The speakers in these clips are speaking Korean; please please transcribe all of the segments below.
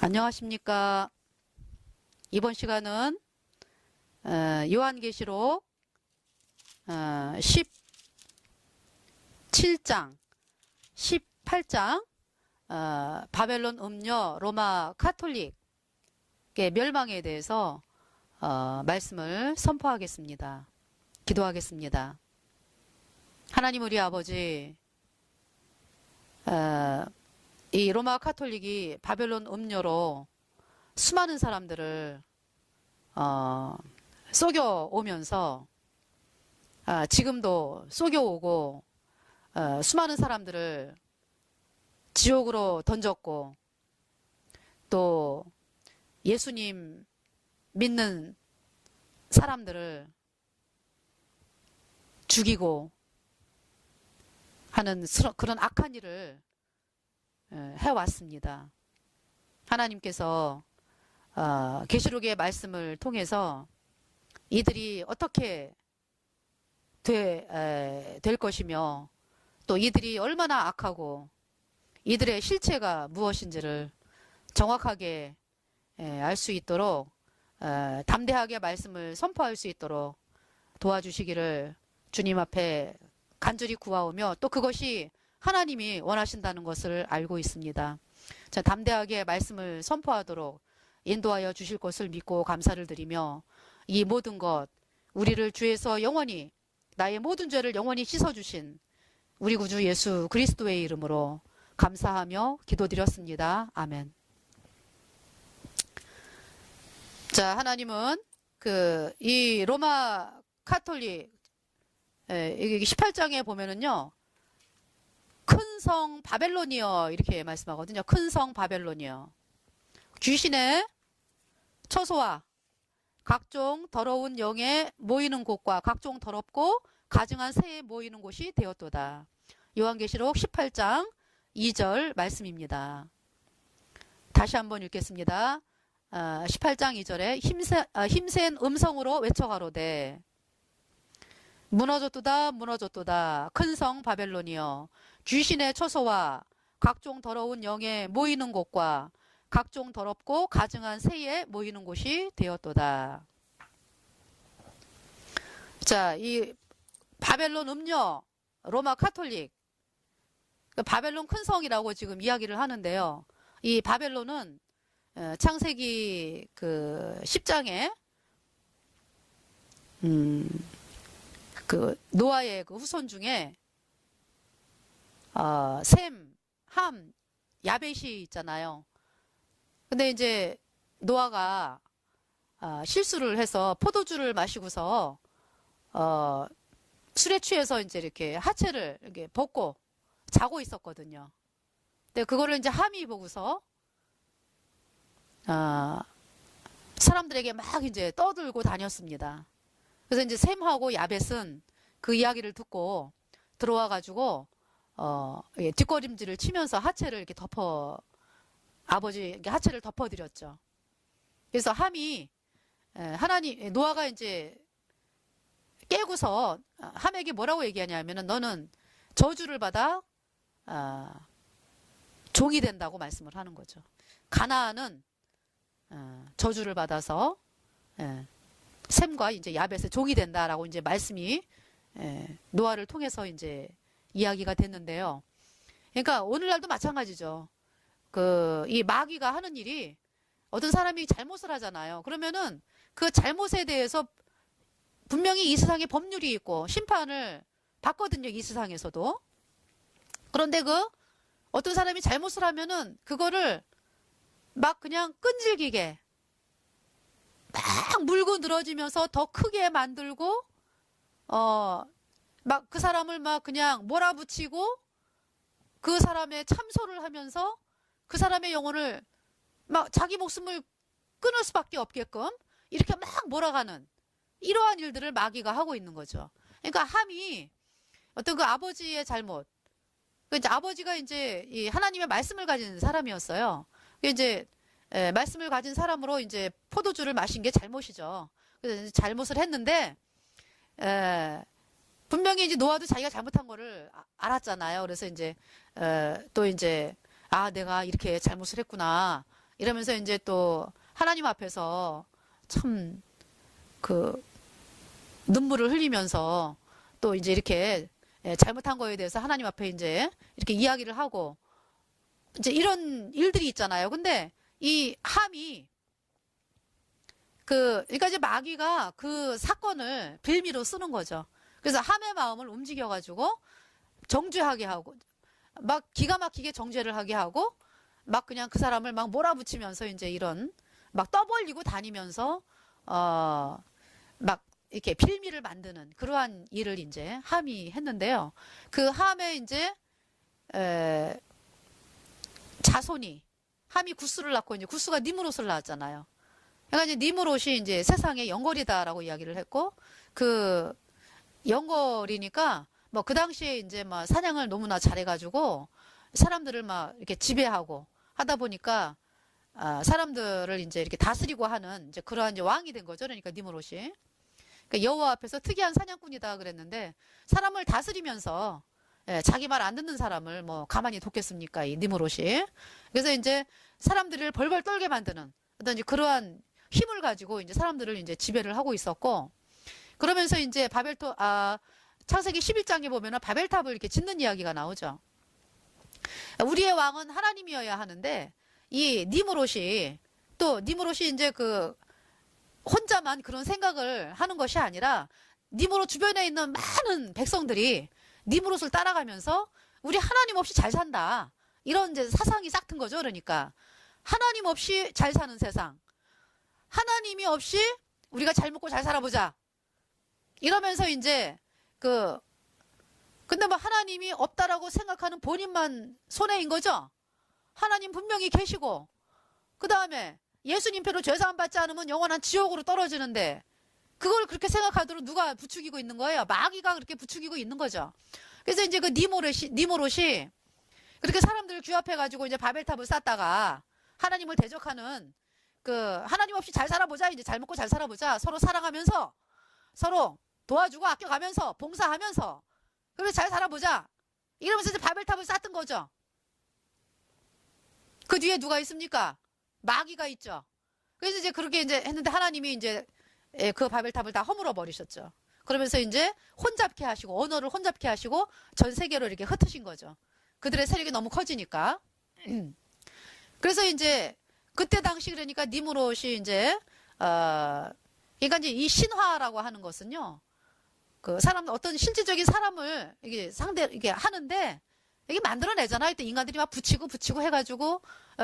안녕하십니까. 이번 시간은 요한계시록 17장, 18장 바벨론 음녀 로마 카톨릭의 멸망에 대해서 말씀을 선포하겠습니다. 기도하겠습니다. 하나님 우리 아버지, 이 로마 카톨릭이 바벨론 음료로 수많은 사람들을 속여오면서 지금도 속여오고 수많은 사람들을 지옥으로 던졌고, 또 예수님 믿는 사람들을 죽이고 하는 그런 악한 일을 해왔습니다. 하나님께서 계시록의 말씀을 통해서 이들이 어떻게 될 것이며, 또 이들이 얼마나 악하고 이들의 실체가 무엇인지를 정확하게 알 수 있도록, 담대하게 말씀을 선포할 수 있도록 도와주시기를 주님 앞에 간절히 구하오며, 또 그것이 하나님이 원하신다는 것을 알고 있습니다. 자, 담대하게 말씀을 선포하도록 인도하여 주실 것을 믿고 감사를 드리며, 이 모든 것, 우리를 주에서 영원히, 나의 모든 죄를 영원히 씻어주신 우리 구주 예수 그리스도의 이름으로 감사하며 기도드렸습니다. 아멘. 자, 하나님은 이 로마 카톨릭 18장에 보면은요, 큰 성 바벨론이여 이렇게 말씀하거든요. 큰 성 바벨론이여, 귀신의 처소와 각종 더러운 영에 모이는 곳과 각종 더럽고 가증한 새에 모이는 곳이 되었도다. 요한계시록 18장 2절 말씀입니다. 다시 한번 읽겠습니다. 18장 2절에 힘센 음성으로 외쳐가로되 무너졌도다 무너졌도다 큰 성 바벨론이여, 귀신의 처소와 각종 더러운 영에 모이는 곳과 각종 더럽고 가증한 새에 모이는 곳이 되었도다. 자, 이 바벨론 음녀 로마 카톨릭, 바벨론 큰 성이라고 지금 이야기를 하는데요. 이 바벨론은 창세기 10장에 노아의 후손 중에 셈, 함, 야벳이 있잖아요. 근데 이제 노아가 실수를 해서 포도주를 마시고서 술에 취해서 이제 이렇게 하체를 이렇게 벗고 자고 있었거든요. 근데 그거를 이제 함이 보고서 사람들에게 막 이제 떠들고 다녔습니다. 그래서 이제 셈하고 야벳은 그 이야기를 듣고 들어와 가지고 뒷걸음질을 치면서 하체를 이렇게 아버지 하체를 덮어드렸죠. 그래서 함이 노아가 이제 깨고서 함에게 뭐라고 얘기하냐면은 너는 저주를 받아 종이 된다고 말씀을 하는 거죠. 가나안은 저주를 받아서 셈과 이제 야벳의 종이 된다라고 이제 말씀이 노아를 통해서 이제 이야기가 됐는데요. 그러니까 오늘날도 마찬가지죠. 이 마귀가 하는 일이, 어떤 사람이 잘못을 하잖아요. 그러면은 그 잘못에 대해서 분명히 이 세상에 법률이 있고 심판을 받거든요. 이 세상에서도. 그런데 어떤 사람이 잘못을 하면은 그거를 막 그냥 끈질기게 막 물고 늘어지면서 더 크게 만들고 막 그 사람을 막 그냥 몰아붙이고 그 사람의 참소를 하면서 그 사람의 영혼을 막 자기 목숨을 끊을 수밖에 없게끔 이렇게 막 몰아가는 이러한 일들을 마귀가 하고 있는 거죠. 그러니까 함이 어떤 아버지의 잘못, 이제 아버지가 이제 이 하나님의 말씀을 가진 사람이었어요. 이제 말씀을 가진 사람으로 이제 포도주를 마신 게 잘못이죠. 그래서 잘못을 했는데 분명히 이제 노아도 자기가 잘못한 거를 알았잖아요. 그래서 이제 또 이제 내가 이렇게 잘못을 했구나. 이러면서 이제 또 하나님 앞에서 참 그 눈물을 흘리면서 또 이제 이렇게 잘못한 거에 대해서 하나님 앞에 이제 이렇게 이야기를 하고 이제 이런 일들이 있잖아요. 근데 이 함이 그러니까 이제 마귀가 그 사건을 빌미로 쓰는 거죠. 그래서 함의 마음을 움직여가지고 정죄하게 하고 막 기가 막히게 정죄를 하게 하고 막 그냥 그 사람을 막 몰아붙이면서 이제 이런 막 떠벌리고 다니면서 막 이렇게 빌미를 만드는 그러한 일을 이제 함이 했는데요. 그 함에 이제 자손이 함이 구스를 낳고 이제 구스가 니므롯을 낳았잖아요. 그러니까 이제 니므롯이 이제 세상의 영걸이다라고 이야기를 했고 그 영걸이니까 뭐 그 당시에 이제 막 사냥을 너무나 잘해가지고 사람들을 막 이렇게 지배하고 하다 보니까 사람들을 이제 이렇게 다스리고 하는 이제 그러한 이제 왕이 된 거죠. 그러니까 니므롯이. 그러니까 여호와 앞에서 특이한 사냥꾼이다 그랬는데 사람을 다스리면서 자기 말 안 듣는 사람을 뭐 가만히 뒀겠습니까? 이 니므롯이. 그래서 이제 사람들을 벌벌 떨게 만드는 어떤 이제 그러한 힘을 가지고 이제 사람들을 이제 지배를 하고 있었고 그러면서 이제 창세기 11장에 보면은 바벨탑을 이렇게 짓는 이야기가 나오죠. 우리의 왕은 하나님이어야 하는데 이 니므롯이 이제 그 혼자만 그런 생각을 하는 것이 아니라 니므롯 주변에 있는 많은 백성들이 니므롯을 따라가면서 우리 하나님 없이 잘 산다. 이런 이제 사상이 싹 튼 거죠. 그러니까 하나님 없이 잘 사는 세상. 하나님이 없이 우리가 잘 먹고 잘 살아보자. 이러면서 이제 근데 뭐 하나님이 없다라고 생각하는 본인만 손해인 거죠. 하나님 분명히 계시고 그 다음에 예수님표로 죄사함 받지 않으면 영원한 지옥으로 떨어지는데 그걸 그렇게 생각하도록 누가 부추기고 있는 거예요? 마귀가 그렇게 부추기고 있는 거죠. 그래서 이제 그 니므롯이 그렇게 사람들을 규합해가지고 이제 바벨탑을 쌓다가 하나님을 대적하는 하나님 없이 잘 살아보자. 이제 잘 먹고 잘 살아보자. 서로 사랑하면서 서로 도와주고 아껴가면서 봉사하면서 그래서 잘 살아보자. 이러면서 이제 바벨탑을 쌓던 거죠. 그 뒤에 누가 있습니까? 마귀가 있죠. 그래서 이제 그렇게 이제 했는데 하나님이 이제 그 바벨탑을 다 허물어 버리셨죠. 그러면서 이제 혼잡케 하시고 언어를 혼잡케 하시고 전 세계로 이렇게 흩으신 거죠. 그들의 세력이 너무 커지니까. 그래서 이제 그때 당시 그러니까 니므롯이 이제 그러니까 이제 이 신화라고 하는 것은요. 그 사람 어떤 실질적인 사람을 이게 하는데 이게 만들어내잖아요. 또 인간들이 막 붙이고 해가지고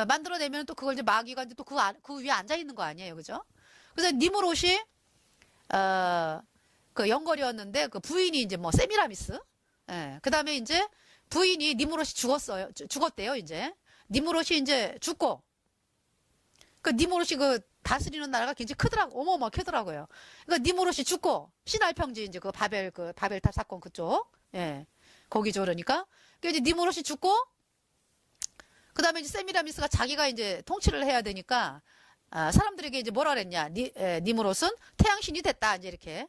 만들어내면 또 그걸 이제 마귀가 이제 또 그 위에 앉아 있는 거 아니에요, 그죠? 그래서 니므롯이 그 영걸이었는데 그 부인이 이제 뭐 세미라미스, 그 다음에 이제 부인이 니므롯이 죽었대요. 이제 니므롯이 이제 죽고 그 니므롯이 그 다스리는 나라가 굉장히 크더라고, 어마어마하게 크더라고요. 그러니까 니므롯이 죽고 시날평지 이제 그 바벨탑 사건 그쪽, 거기죠. 그러니까 이제 니므롯이 죽고 그 다음에 이제 세미라미스가 자기가 이제 통치를 해야 되니까 사람들에게 이제 뭐라 그랬냐? 니므롯은 태양신이 됐다. 이제 이렇게.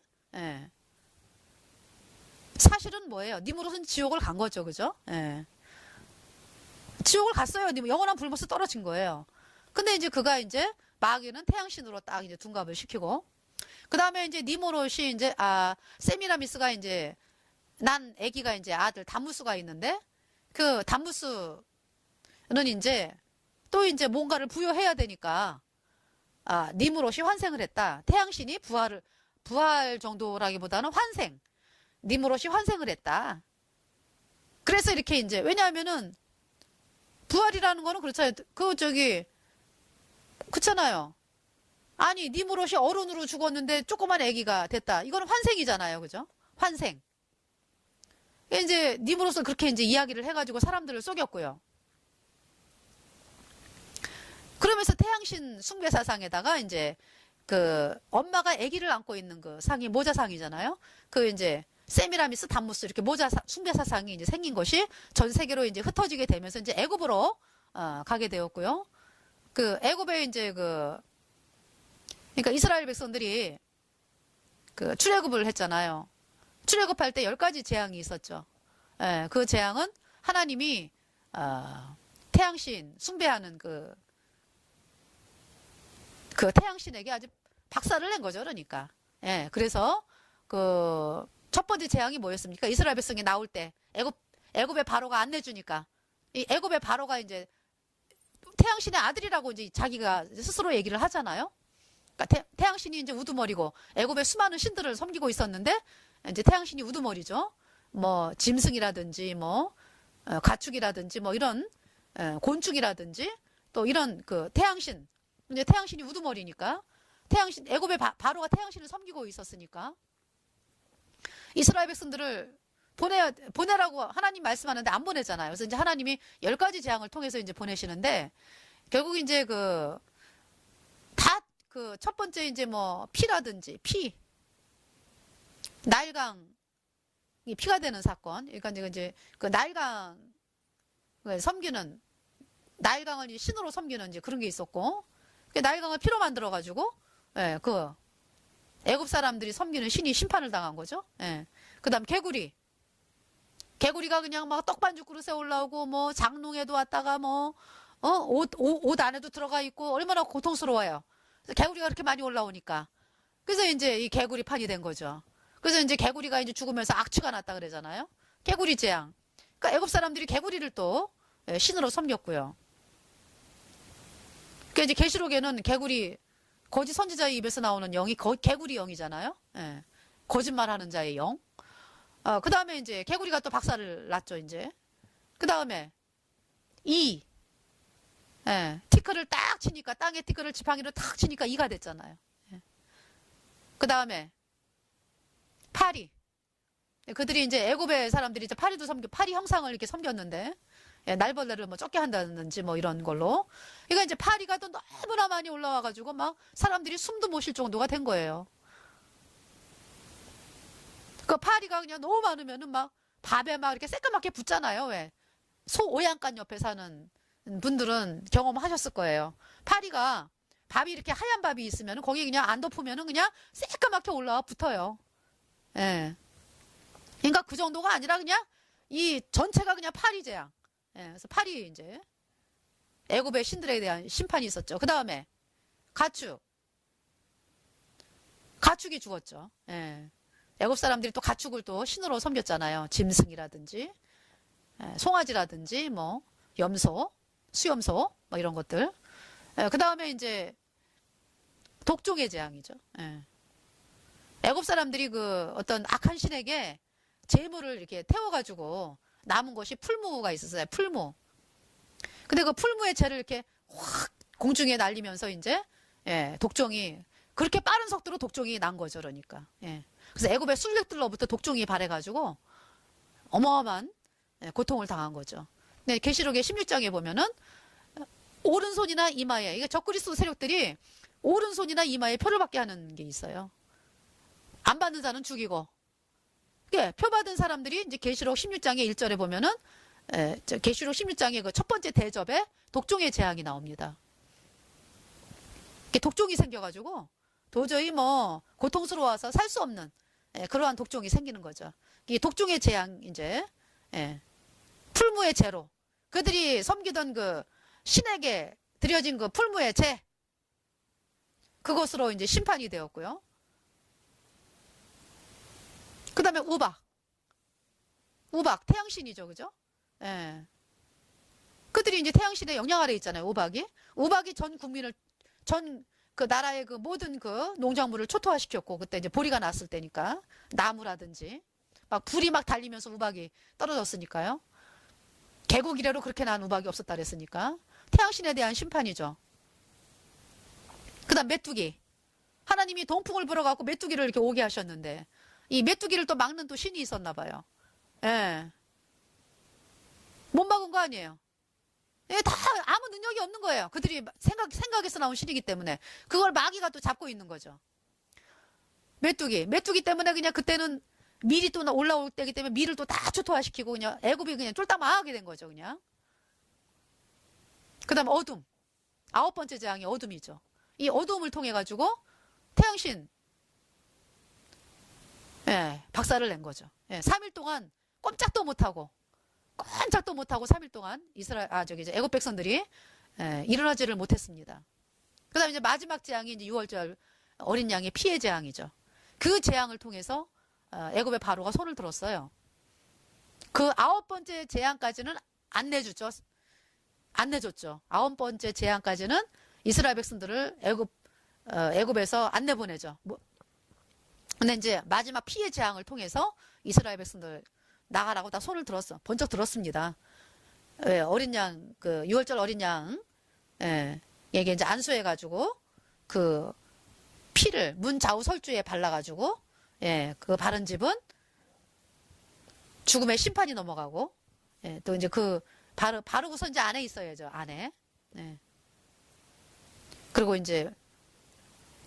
사실은 뭐예요? 니므롯은 지옥을 간 거죠, 그죠? 지옥을 갔어요. 영원한 불못에 떨어진 거예요. 근데 이제 그가 이제 마귀는 태양신으로 딱 이제 둔갑을 시키고 그 다음에 이제 니므롯이 이제 세미라미스가 이제 난 아기가 이제 아들 담무스가 있는데 그 담무스는 이제 또 이제 뭔가를 부여해야 되니까 니므롯이 환생을 했다. 태양신이 부활 정도라기보다는 환생. 니므롯이 환생을 했다. 그래서 이렇게 이제 왜냐하면은 부활이라는 거는 그렇잖아요. 그렇잖아요. 아니 니므롯이 어른으로 죽었는데 조그만 아기가 됐다. 이거는 환생이잖아요, 그죠? 환생. 이제 니므롯은 그렇게 이제 이야기를 해가지고 사람들을 속였고요. 그러면서 태양신 숭배 사상에다가 이제 그 엄마가 아기를 안고 있는 그 상이 모자상이잖아요. 그 이제 세미라미스, 담무스 이렇게 숭배 사상이 이제 생긴 것이 전 세계로 이제 흩어지게 되면서 이제 애굽으로 가게 되었고요. 그 애굽에 이제 그러니까 이스라엘 백성들이 그 출애굽을 했잖아요. 출애굽할 때 10가지 재앙이 있었죠. 그 재앙은 하나님이 태양신 숭배하는 그 태양신에게 아주 박살을 낸 거죠. 그러니까. 예, 그래서 그 첫 번째 재앙이 뭐였습니까? 이스라엘 백성이 나올 때 애굽의 바로가 안 내주니까 이 애굽의 바로가 이제 태양신의 아들이라고 이제 자기가 스스로 얘기를 하잖아요. 그러니까 태양신이 이제 우두머리고 애굽의 수많은 신들을 섬기고 있었는데 이제 태양신이 우두머리죠. 뭐 짐승이라든지 뭐 가축이라든지 뭐 이런 곤충이라든지 또 이런 그 태양신 이제 태양신이 우두머리니까 태양신 애굽의 바로가 태양신을 섬기고 있었으니까 이스라엘 백성들을 보내라고 하나님 말씀하는데 안 보내잖아요. 그래서 이제 하나님이 10가지 재앙을 통해서 이제 보내시는데 결국 이제 그 첫 번째 이제 뭐 피라든지 나일강이 피가 되는 사건. 그러니까 이제 그 나일강을 섬기는 나일강을 신으로 섬기는 이제 그런 게 있었고 나일강을 피로 만들어 가지고 그 애굽 사람들이 섬기는 신이 심판을 당한 거죠. 그다음 개구리가 그냥 막 떡반죽 그릇에 올라오고 뭐 장롱에도 왔다가 뭐 옷 안에도 들어가 있고 얼마나 고통스러워요. 개구리가 그렇게 많이 올라오니까 그래서 이제 이 개구리 판이 된 거죠. 그래서 이제 개구리가 이제 죽으면서 악취가 났다 그러잖아요. 개구리 재앙. 그러니까 애굽 사람들이 개구리를 또 신으로 섬겼고요. 그러니까 이제 계시록에는 개구리 거짓 선지자의 입에서 나오는 영이 개구리 영이잖아요. 거짓말하는 자의 영. 그 다음에 이제 개구리가 또 박살을 났죠. 이제 그 다음에 티끌을 딱 치니까 땅에 티끌을 지팡이로 탁 치니까 이가 됐잖아요. 그 다음에 파리. 그들이 이제 애굽의 사람들이 이제 파리 형상을 이렇게 섬겼는데 날벌레를 뭐 쫓게 한다든지 뭐 이런 걸로. 그러니까 이제 파리가 또 너무나 많이 올라와가지고 막 사람들이 숨도 못 쉴 정도가 된 거예요. 그 파리가 그냥 너무 많으면은 막 밥에 막 이렇게 새까맣게 붙잖아요. 왜? 소 오양간 옆에 사는 분들은 경험하셨을 거예요. 밥이 이렇게 하얀 밥이 있으면 거기 그냥 안 덮으면은 그냥 새까맣게 올라와 붙어요. 그러니까 그 정도가 아니라 그냥 이 전체가 그냥 파리 재앙. 그래서 파리 이제 애굽의 신들에 대한 심판이 있었죠. 그 다음에 가축이 죽었죠. 애굽 사람들이 또 가축을 또 신으로 섬겼잖아요. 짐승이라든지 송아지라든지 뭐 염소, 수염소 뭐 이런 것들. 그 다음에 이제 독종의 재앙이죠. 애굽 사람들이 그 어떤 악한 신에게 재물을 이렇게 태워가지고 남은 것이 풀무가 있었어요. 풀무. 근데 그 풀무의 재를 이렇게 확 공중에 날리면서 이제 독종이 그렇게 빠른 속도로 독종이 난 거죠. 그러니까. 그래서 애굽의 술객들로부터 독종이 발해가지고 어마어마한 고통을 당한 거죠. 네, 계시록의 16장에 보면은 오른손이나 이마에 이게 적그리스도 세력들이 오른손이나 이마에 표를 받게 하는 게 있어요. 안 받는 자는 죽이고. 표 받은 사람들이 이제 계시록 16장의 1절에 보면은 계시록 16장의 그 첫 번째 대접에 독종의 재앙이 나옵니다. 독종이 생겨가지고 도저히 뭐 고통스러워서 살 수 없는 그러한 독종이 생기는 거죠. 이 독종의 재앙 이제 풀무의 재로 그들이 섬기던 그 신에게 드려진 그 풀무의 재 그것으로 이제 심판이 되었고요. 그 다음에 우박 태양신이죠, 그죠? 그들이 이제 태양신의 영향 아래 있잖아요. 우박이 전 국민을 그 나라의 그 모든 그 농작물을 초토화시켰고 그때 이제 보리가 났을 때니까 나무라든지 막 불이 막 달리면서 우박이 떨어졌으니까요. 개국 이래로 그렇게 난 우박이 없었다 그랬으니까 태양신에 대한 심판이죠. 그 다음 메뚜기. 하나님이 동풍을 불어갖고 메뚜기를 이렇게 오게 하셨는데 이 메뚜기를 또 막는 또 신이 있었나 봐요. 못 막은 거 아니에요. 다 아무 능력이 없는 거예요. 그들이 생각에서 나온 신이기 때문에 그걸 마귀가 또 잡고 있는 거죠. 메뚜기 때문에 그냥 그때는 밀이 또 올라올 때기 때문에 밀을 또 다 초토화시키고 그냥 애굽이 그냥 쫄딱 망하게 된 거죠. 그냥. 그 다음 어둠. 9번째 재앙이 어둠이죠. 이 어둠을 통해 가지고 태양신 박살을 낸 거죠. 3일 동안 꼼짝도 못하고 3일 동안 이제 애굽 백성들이 일어나지를 못했습니다. 그다음에 이제 마지막 재앙이 이제 6월절 어린 양의 피해 재앙이죠. 그 재앙을 통해서 애굽의 바로가 손을 들었어요. 그 9번째 재앙까지는 안 내줬죠. 9번째 재앙까지는 이스라엘 백성들을 애굽에서 안 내보내죠. 근데 이제 마지막 피해 재앙을 통해서 이스라엘 백성들 나가라고 다 손을 들었어. 번쩍 들었습니다. 예, 어린 양, 그 6월절 어린 양, 예, 이게 이제 안수해가지고 그 피를 문 좌우 설주에 발라가지고, 예, 그 바른 집은 죽음의 심판이 넘어가고, 예, 또 이제 그 바르고서 이제 안에 있어야죠. 안에. 예. 그리고 이제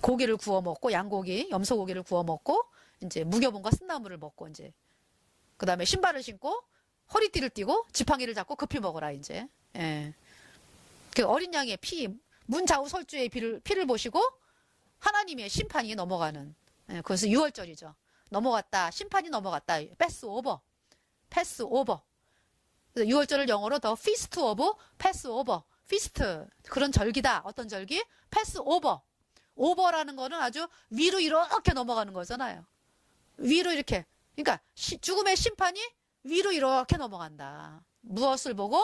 고기를 구워 먹고, 양고기, 염소고기를 구워 먹고, 이제 무교본과 쓴나물을 먹고, 이제 그 다음에 신발을 신고 허리띠를 띠고 지팡이를 잡고 급히 먹어라 이제. 예. 그 어린 양의 피, 문 좌우 설주의 피를 보시고 하나님의 심판이 넘어가는. 예. 그래서 6월절이죠. 넘어갔다. 심판이 넘어갔다. 패스 오버. 패스 오버. 6월절을 영어로 더 피스트 오브 패스 오버. 피스트. 그런 절기다. 어떤 절기? 패스 오버. 오버라는 거는 아주 위로 이렇게 넘어가는 거잖아요. 위로 이렇게. 그러니까 죽음의 심판이 위로 이렇게 넘어간다. 무엇을 보고?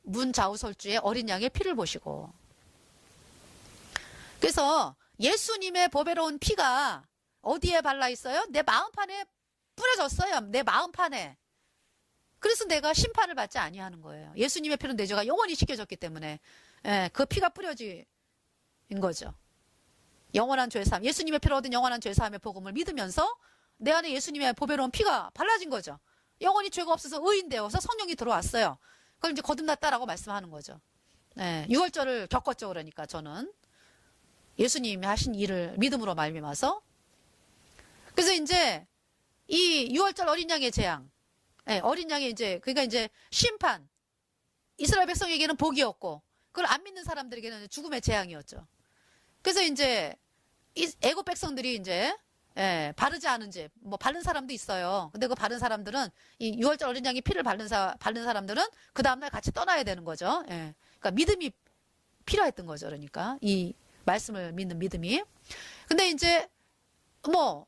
문 좌우 설주의 어린 양의 피를 보시고. 그래서 예수님의 보배로운 피가 어디에 발라 있어요? 내 마음판에 뿌려졌어요. 내 마음판에. 그래서 내가 심판을 받지 아니하는 거예요. 예수님의 피는 내 죄가 영원히 씻겨졌기 때문에, 예, 그 피가 뿌려진 거죠. 영원한 죄사함, 예수님의 피로 얻은 영원한 죄사함의 복음을 믿으면서 내 안에 예수님의 보배로운 피가 발라진 거죠. 영원히 죄가 없어서 의인 되어서 성령이 들어왔어요. 그걸 이제 거듭났다라고 말씀하는 거죠. 네, 6월절을 겪었죠. 그러니까 저는 예수님이 하신 일을 믿음으로 말미암아서. 그래서 이제 이 6월절 어린 양의 재앙, 네, 어린 양의 이제 그러니까 이제 심판, 이스라엘 백성에게는 복이었고 그걸 안 믿는 사람들에게는 죽음의 재앙이었죠. 그래서 이제 이 애국 백성들이 이제, 예, 바르지 않은 집, 뭐 바른 사람도 있어요. 근데 그 바른 사람들은 이 6월절 어린 양이 피를 바른 사람들은 그 다음날 같이 떠나야 되는 거죠. 예. 그러니까 믿음이 필요했던 거죠. 그러니까 이 말씀을 믿는 믿음이. 근데 이제 뭐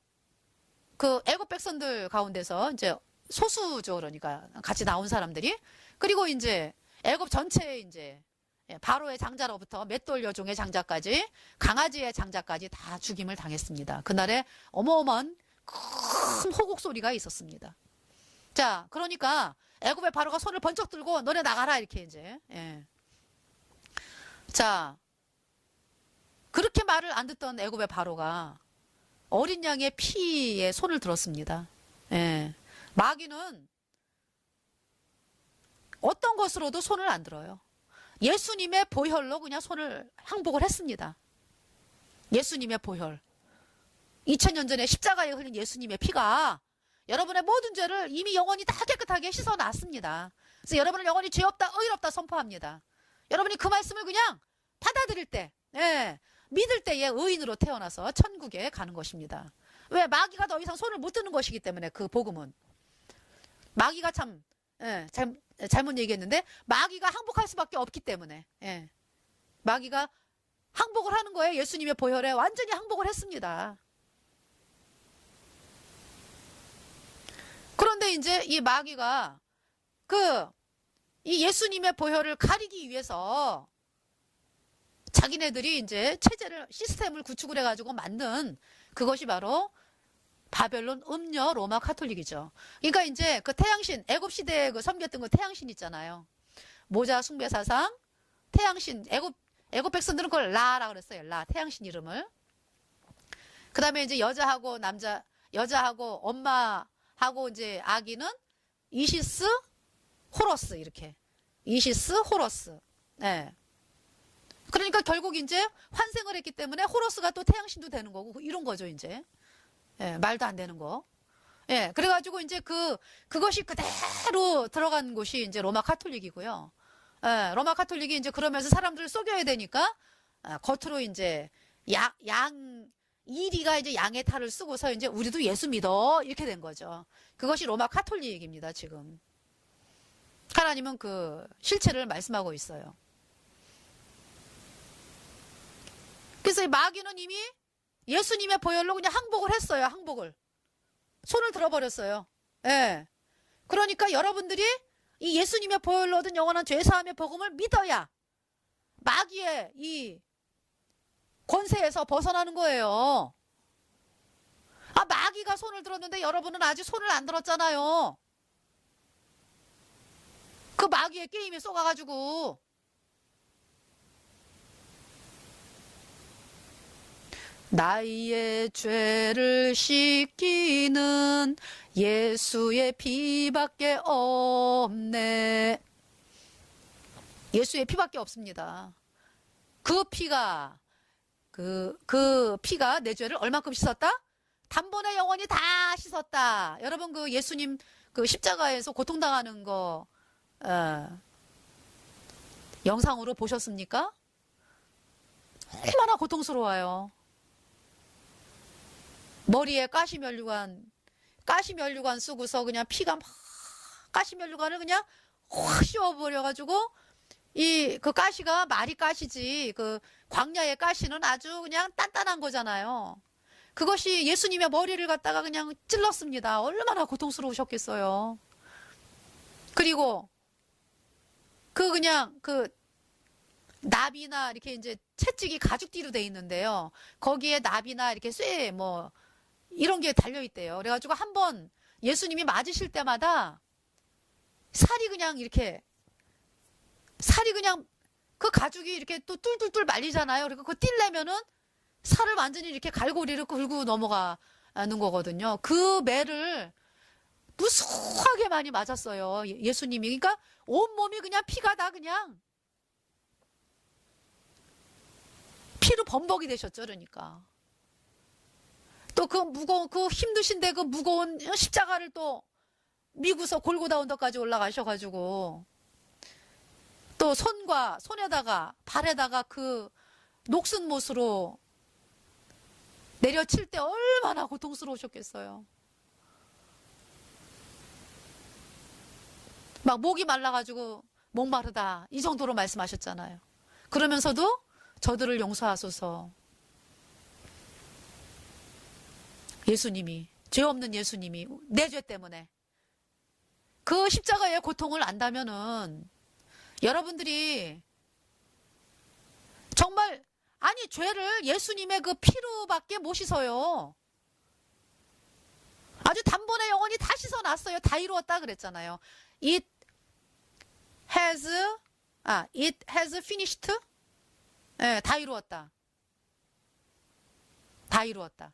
그 애국 백성들 가운데서 이제 소수죠. 그러니까 같이 나온 사람들이. 그리고 이제 애국 전체에 이제 바로의 장자로부터 맷돌 여종의 장자까지 강아지의 장자까지 다 죽임을 당했습니다. 그날에 어마어마한 큰 호곡 소리가 있었습니다. 자, 그러니까 애굽의 바로가 손을 번쩍 들고 너네 나가라 이렇게 이제. 예. 자, 그렇게 말을 안 듣던 애굽의 바로가 어린 양의 피에 손을 들었습니다. 예. 마귀는 어떤 것으로도 손을 안 들어요. 예수님의 보혈로 그냥 손을 항복을 했습니다. 예수님의 보혈. 2000년 전에 십자가에 흘린 예수님의 피가 여러분의 모든 죄를 이미 영원히 다 깨끗하게 씻어놨습니다. 그래서 여러분을 영원히 죄 없다, 의롭다 선포합니다. 여러분이 그 말씀을 그냥 받아들일 때, 예, 믿을 때에 의인으로 태어나서 천국에 가는 것입니다. 왜? 마귀가 더 이상 손을 못 드는 것이기 때문에 그 복음은. 마귀가 참, 예, 잘못 얘기했는데 마귀가 항복할 수밖에 없기 때문에, 예, 마귀가 항복을 하는 거예요. 예수님의 보혈에 완전히 항복을 했습니다. 그런데 이제 이 마귀가 이 예수님의 보혈을 가리기 위해서 자기네들이 이제 체제를, 시스템을 구축을 해가지고 만든 그것이 바로 바벨론 음녀 로마 카톨릭이죠. 그러니까 이제 그 태양신, 애굽 시대에 그 섬겼던 그 태양신 있잖아요. 모자 숭배 사상, 태양신, 애굽 백성들은 그걸 라라 그랬어요. 라, 태양신 이름을. 그 다음에 이제 여자하고 엄마하고 이제 아기는 이시스, 호러스, 이렇게. 이시스, 호러스. 네. 그러니까 결국 이제 환생을 했기 때문에 호러스가 또 태양신도 되는 거고, 이런 거죠, 이제. 예, 말도 안 되는 거. 예, 그래가지고 이제 그것이 그대로 들어간 곳이 이제 로마 카톨릭이고요. 예, 로마 카톨릭이 이제 그러면서 사람들을 속여야 되니까, 겉으로 이제 이리가 이제 양의 탈을 쓰고서 이제 우리도 예수 믿어. 이렇게 된 거죠. 그것이 로마 카톨릭입니다, 지금. 하나님은 그 실체를 말씀하고 있어요. 그래서 이 마귀는 이미 예수님의 보혈로 그냥 항복을 했어요. 항복을. 손을 들어버렸어요. 예. 그러니까 여러분들이 이 예수님의 보혈로 얻은 영원한 죄사함의 복음을 믿어야 마귀의 이 권세에서 벗어나는 거예요. 아, 마귀가 손을 들었는데 여러분은 아직 손을 안 들었잖아요. 그 마귀의 게임에 쏘가가지고. 나의 죄를 씻기는 예수의 피밖에 없네. 예수의 피밖에 없습니다. 그 피가 내 죄를 얼만큼 씻었다? 단번에 영원히 다 씻었다. 여러분 그 예수님 그 십자가에서 고통당하는 거 영상으로 보셨습니까? 얼마나 고통스러워요. 머리에 가시면류관 쓰고서 그냥 피가 막 가시면류관을 그냥 확 씌워버려가지고 그 가시가 말이 가시지 그 광야의 가시는 아주 그냥 단단한 거잖아요. 그것이 예수님의 머리를 갖다가 그냥 찔렀습니다. 얼마나 고통스러우셨겠어요. 그리고 그냥 나비나 이렇게 이제 채찍이 가죽띠로 돼 있는데요. 거기에 나비나 이렇게 쇠 뭐 이런 게 달려 있대요. 그래가지고 한번 예수님이 맞으실 때마다 살이 그냥 그 가죽이 이렇게 또 뚫뚫뚫 말리잖아요. 그리고 그거 뛸려면은 살을 완전히 이렇게 갈고리를 긁고 넘어가는 거거든요. 그 매를 무수하게 많이 맞았어요. 예수님이. 그러니까 온몸이 그냥 피가 다 그냥 피로 범벅이 되셨죠. 그러니까. 또 그 힘드신데 그 무거운 십자가를 또 미고서 골고다 언덕까지 올라가셔가지고 또 손에다가 발에다가 그 녹슨 못으로 내려칠 때 얼마나 고통스러우셨겠어요. 막 목이 말라가지고 목마르다 이 정도로 말씀하셨잖아요. 그러면서도 저들을 용서하소서. 예수님이, 죄 없는 예수님이 내 죄 때문에 그 십자가의 고통을 안다면은 여러분들이 정말 아니 죄를 예수님의 그 피로밖에 못 씻어요. 아주 단번에 영원히 다 씻어놨어요. 다 이루었다 그랬잖아요. It has finished. 네, 다 이루었다. 다 이루었다.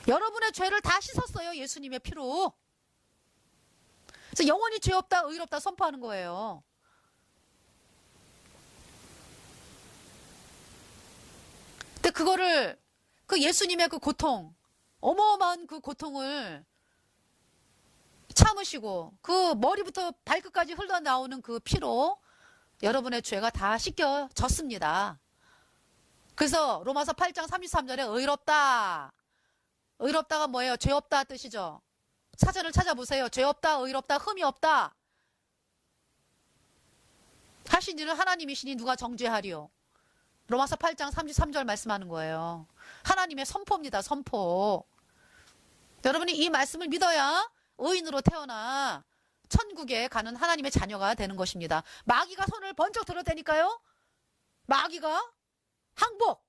여러분의 죄를 다 씻었어요. 예수님의 피로. 그래서 영원히 죄 없다, 의롭다 선포하는 거예요. 근데 그 예수님의 그 고통, 어마어마한 그 고통을 참으시고 그 머리부터 발끝까지 흘러나오는 그 피로 여러분의 죄가 다 씻겨졌습니다. 그래서 로마서 8장 33절에 의롭다. 의롭다가 뭐예요? 죄 없다 뜻이죠. 사전을 찾아보세요. 죄 없다, 의롭다, 흠이 없다 하신지는 하나님이시니 누가 정죄하리요. 로마서 8장 33절 말씀하는 거예요. 하나님의 선포입니다. 선포. 여러분이 이 말씀을 믿어야 의인으로 태어나 천국에 가는 하나님의 자녀가 되는 것입니다. 마귀가 손을 번쩍 들어대니까요. 마귀가 항복.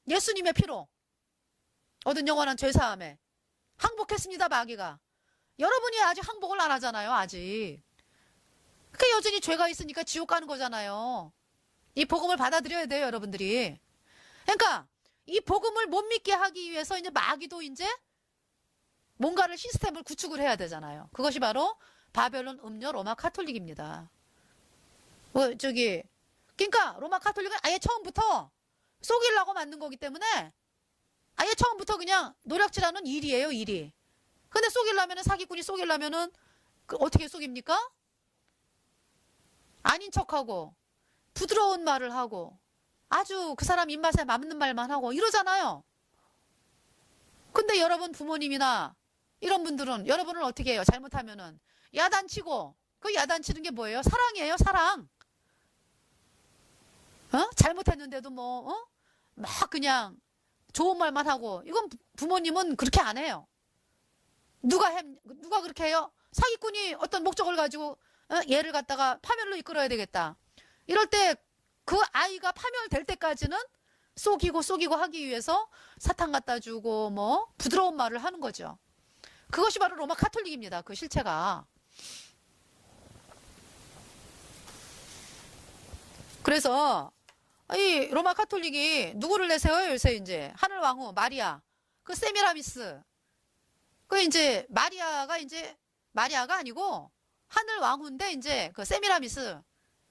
예수님의 피로 얻은 영원한 죄사함에 항복했습니다. 마귀가. 여러분이 아직 항복을 안 하잖아요. 아직. 그 여전히 죄가 있으니까 지옥 가는 거잖아요. 이 복음을 받아들여야 돼요. 여러분들이. 그러니까 이 복음을 못 믿게 하기 위해서 이제 마귀도 이제 뭔가를 시스템을 구축을 해야 되잖아요. 그것이 바로 바벨론 음료 로마 카톨릭입니다. 그러니까 로마 카톨릭은 아예 처음부터 속이려고 만든 거기 때문에 아예 처음부터 그냥 노력질하는 일이에요. 일이. 근데 속이려면은 사기꾼이 속이려면은 어떻게 속입니까? 아닌 척하고 부드러운 말을 하고 아주 그 사람 입맛에 맞는 말만 하고 이러잖아요. 근데 여러분 부모님이나 이런 분들은 여러분을 어떻게 해요? 잘못하면은 야단치고 그 야단치는 게 뭐예요? 사랑이에요. 사랑. 잘못했는데도 막 그냥 좋은 말만 하고, 이건 부모님은 그렇게 안 해요. 누가 그렇게 해요? 사기꾼이 어떤 목적을 가지고 얘를 갖다가 파멸로 이끌어야 되겠다. 이럴 때 그 아이가 파멸될 때까지는 속이고 하기 위해서 사탕 갖다 주고 부드러운 말을 하는 거죠. 그것이 바로 로마 카톨릭입니다. 그 실체가. 그래서 이 로마 카톨릭이 누구를 내세워요? 요새 이제 하늘 왕후 마리아, 그 세미라미스, 그 이제 마리아가 아니고 하늘 왕후인데, 이제 그 세미라미스,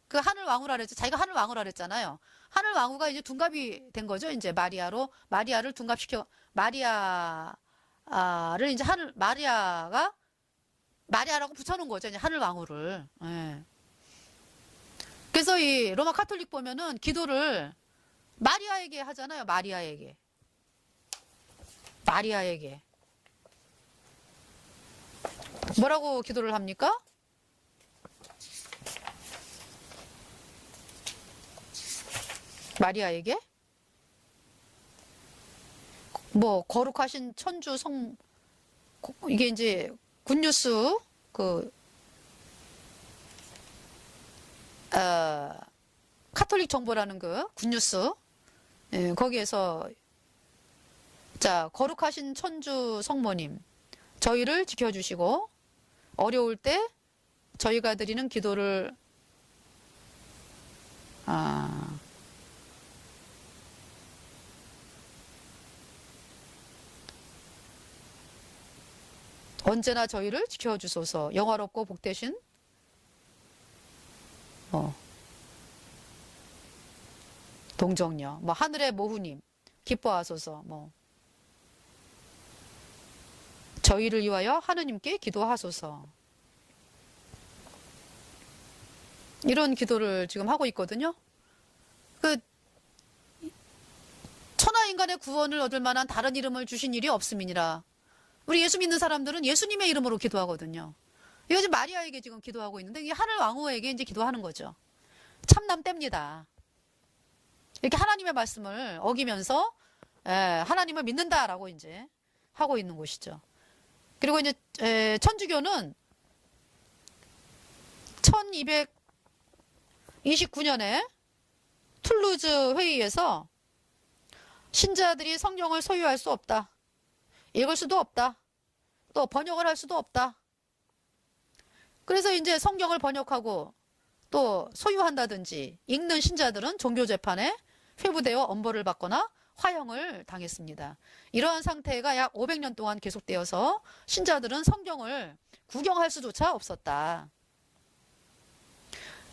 그 하늘 왕후라 그랬죠. 자기가 하늘 왕후라 그랬잖아요. 하늘 왕후가 이제 둔갑이 된 거죠. 이제 마리아를 둔갑시켜, 마리아를 이제 마리아라고 붙여놓은 거죠. 이제 하늘 왕후를. 예. 그래서 이 로마 카톨릭 보면은 기도를 마리아에게 하잖아요. 마리아에게. 뭐라고 기도를 합니까? 마리아에게? 거룩하신 천주 이게 이제 굿뉴스, 카톨릭 정보라는 그 굿뉴스, 예, 거기에서, 자, 거룩하신 천주 성모님, 저희를 지켜주시고 어려울 때 저희가 드리는 기도를 언제나 저희를 지켜주소서. 영화롭고 복되신 동정녀, 하늘의 모후님 기뻐하소서. 저희를 위하여 하느님께 기도하소서. 이런 기도를 지금 하고 있거든요. 천하 인간의 구원을 얻을 만한 다른 이름을 주신 일이 없음이니라. 우리 예수 믿는 사람들은 예수님의 이름으로 기도하거든요. 이거 지금 마리아에게 지금 기도하고 있는데, 이게 하늘 왕후에게 이제 기도하는 거죠. 참남 뗍니다. 이렇게 하나님의 말씀을 어기면서 하나님을 믿는다라고 이제 하고 있는 곳이죠. 그리고 이제 천주교는 1229년에 툴루즈 회의에서 신자들이 성경을 소유할 수 없다. 읽을 수도 없다. 또 번역을 할 수도 없다. 그래서 이제 성경을 번역하고 또 소유한다든지 읽는 신자들은 종교재판에 회부되어 엄벌을 받거나 화형을 당했습니다. 이러한 상태가 약 500년 동안 계속되어서 신자들은 성경을 구경할 수조차 없었다.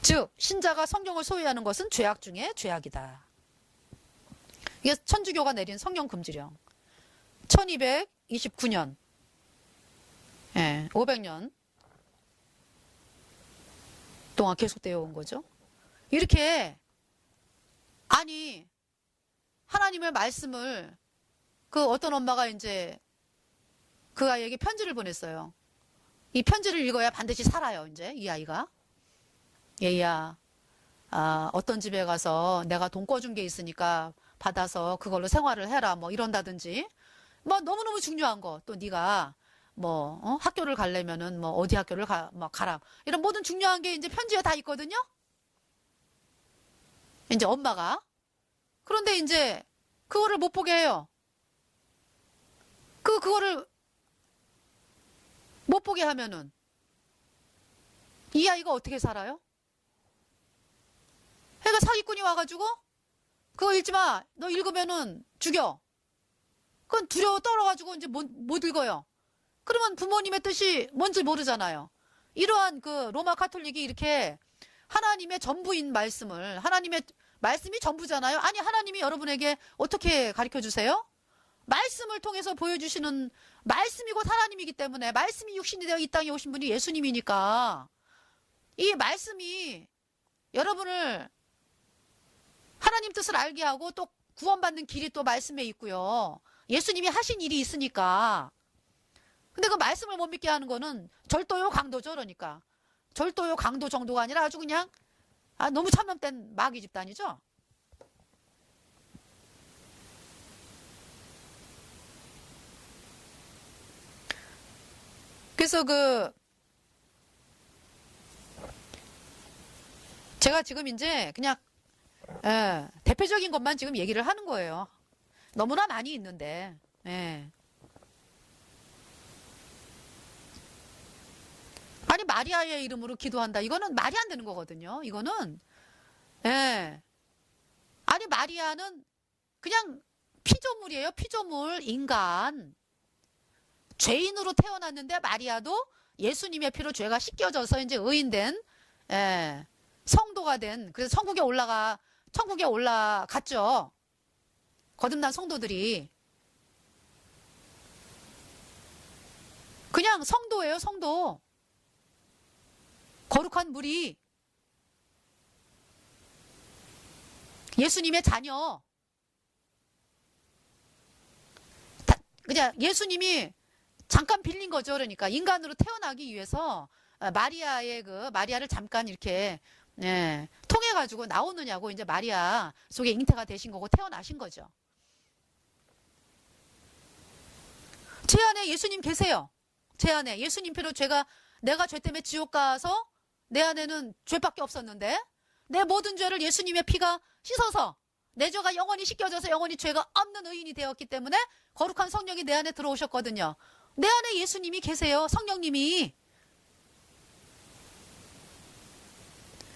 즉 신자가 성경을 소유하는 것은 죄악 중에 죄악이다. 이게 천주교가 내린 성경 금지령. 1229년, 500년 동안 계속되어 온 거죠. 이렇게, 아니, 하나님의 말씀을, 어떤 엄마가 이제 그 아이에게 편지를 보냈어요. 이 편지를 읽어야 반드시 살아요, 이제, 이 아이가. 얘야, 어떤 집에 가서 내가 돈 꿔준 게 있으니까 받아서 그걸로 생활을 해라, 이런다든지. 너무너무 중요한 거. 또 네가 학교를 가려면은 어디 학교를 가라. 이런 모든 중요한 게 이제 편지에 다 있거든요. 이제 엄마가. 그런데 이제 그거를 못 보게 해요. 그거를 못 보게 하면은 이 아이가 어떻게 살아요? 그러니까 사기꾼이 와가지고 그거 읽지 마. 너 읽으면은 죽여. 그건 두려워 떨어가지고 이제 못 읽어요. 그러면 부모님의 뜻이 뭔지 모르잖아요. 이러한 로마 카톨릭이 이렇게 하나님의 전부인 말씀을, 하나님의 말씀이 전부잖아요. 아니, 하나님이 여러분에게 어떻게 가르쳐 주세요? 말씀을 통해서 보여주시는 말씀이 곧 하나님이기 때문에, 말씀이 육신이 되어 이 땅에 오신 분이 예수님이니까 이 말씀이 여러분을 하나님 뜻을 알게 하고 또 구원받는 길이 또 말씀에 있고요. 예수님이 하신 일이 있으니까. 근데 그 말씀을 못 믿게 하는 거는 절도요 강도죠. 그러니까 절도요 강도 정도가 아니라 아주 그냥 너무 참염된 마귀 집단이죠. 그래서 제가 지금 이제 그냥 대표적인 것만 지금 얘기를 하는 거예요. 너무나 많이 있는데. 예. 아니 마리아의 이름으로 기도한다. 이거는 말이 안 되는 거거든요. 이거는 예. 아니 마리아는 그냥 피조물이에요. 피조물 인간. 죄인으로 태어났는데 마리아도 예수님의 피로 죄가 씻겨져서 이제 의인된 성도가 된, 그래서 천국에 올라갔죠. 거듭난 성도들이. 그냥 성도예요, 성도. 거룩한 무리. 예수님의 자녀. 그냥 예수님이 잠깐 빌린 거죠. 그러니까 인간으로 태어나기 위해서 마리아를 잠깐 이렇게 통해 가지고 나오느냐고 이제 마리아 속에 잉태가 되신 거고 태어나신 거죠. 제 안에 예수님 계세요. 제 안에 예수님 피로 내가 죄 때문에 지옥 가서 내 안에는 죄밖에 없었는데 내 모든 죄를 예수님의 피가 씻어서 내 죄가 영원히 씻겨져서 영원히 죄가 없는 의인이 되었기 때문에 거룩한 성령이 내 안에 들어오셨거든요. 내 안에 예수님이 계세요. 성령님이.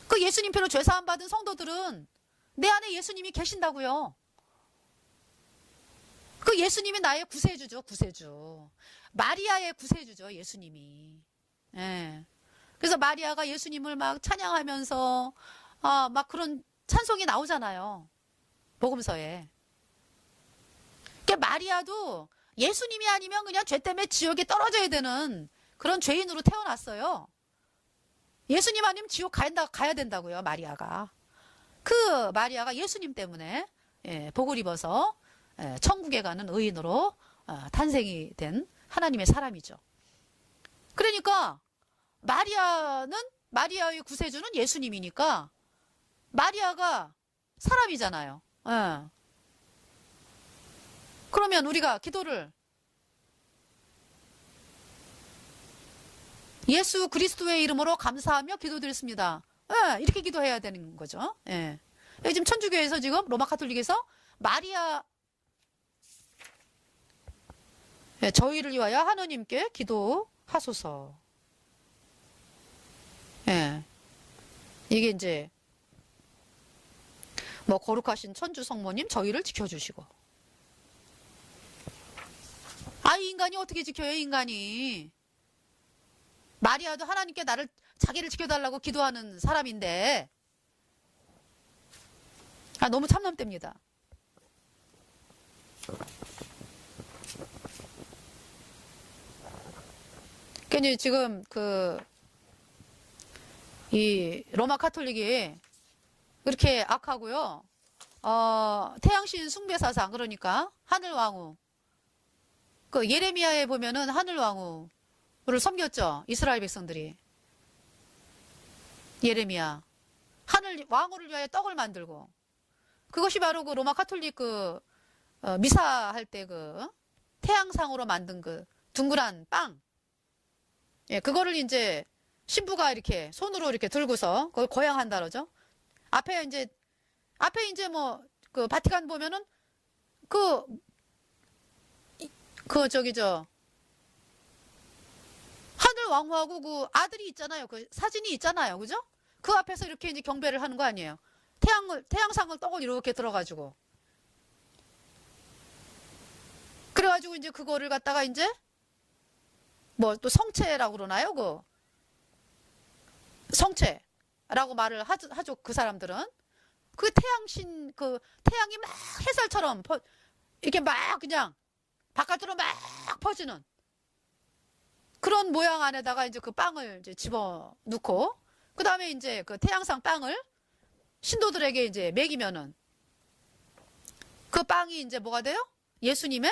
그 예수님 피로 죄사함 받은 성도들은 내 안에 예수님이 계신다고요. 그 예수님이 나의 구세주죠. 구세주. 마리아의 구세주죠. 예수님이. 예. 그래서 마리아가 예수님을 막 찬양하면서 막 그런 찬송이 나오잖아요. 복음서에. 그러니까 마리아도 예수님이 아니면 그냥 죄 때문에 지옥에 떨어져야 되는 그런 죄인으로 태어났어요. 예수님 아니면 지옥 가야 된다고요. 마리아가. 그 마리아가 예수님 때문에 복을 입어서 천국에 가는 의인으로 탄생이 된 하나님의 사람이죠. 그러니까 마리아의 구세주는 예수님이니까 마리아가 사람이잖아요. 그러면 우리가 기도를 예수 그리스도의 이름으로 감사하며 기도드렸습니다. 이렇게 기도해야 되는 거죠. 지금 천주교에서 지금 로마 카톨릭에서 마리아 저희를 위하여 하느님께 기도하소서. 이게 이제 뭐 거룩하신 천주 성모님 저희를 지켜주시고. 이 인간이 어떻게 지켜요, 인간이? 마리아도 하나님께 자기를 지켜달라고 기도하는 사람인데, 너무 참남됩니다. 그러니까 지금 이 로마 카톨릭이 그렇게 악하고요. 태양신 숭배 사상, 그러니까 하늘왕후. 그 예레미야에 보면은 하늘왕후를 섬겼죠. 이스라엘 백성들이. 예레미야. 왕후를 위하여 떡을 만들고. 그것이 바로 그 로마 카톨릭 미사할 때 태양상으로 만든 둥그란 빵. 그거를 이제 신부가 이렇게 손으로 이렇게 들고서 그걸 거양한다 그러죠. 앞에 이제 뭐 바티칸 보면은 하늘 왕후하고 그 아들이 있잖아요. 그 사진이 있잖아요. 그죠? 그 앞에서 이렇게 이제 경배를 하는 거 아니에요. 태양상을 떡을 이렇게 들어가지고. 그래가지고 이제 그거를 갖다가 이제 뭐 또 성체라고 그러나요? 성체라고 말을 하죠. 그 사람들은. 태양이 막 햇살처럼 이렇게 막 그냥 바깥으로 막 퍼지는 그런 모양 안에다가 이제 그 빵을 이제 집어 넣고, 그 다음에 이제 그 태양상 빵을 신도들에게 이제 먹이면은 그 빵이 이제 뭐가 돼요? 예수님의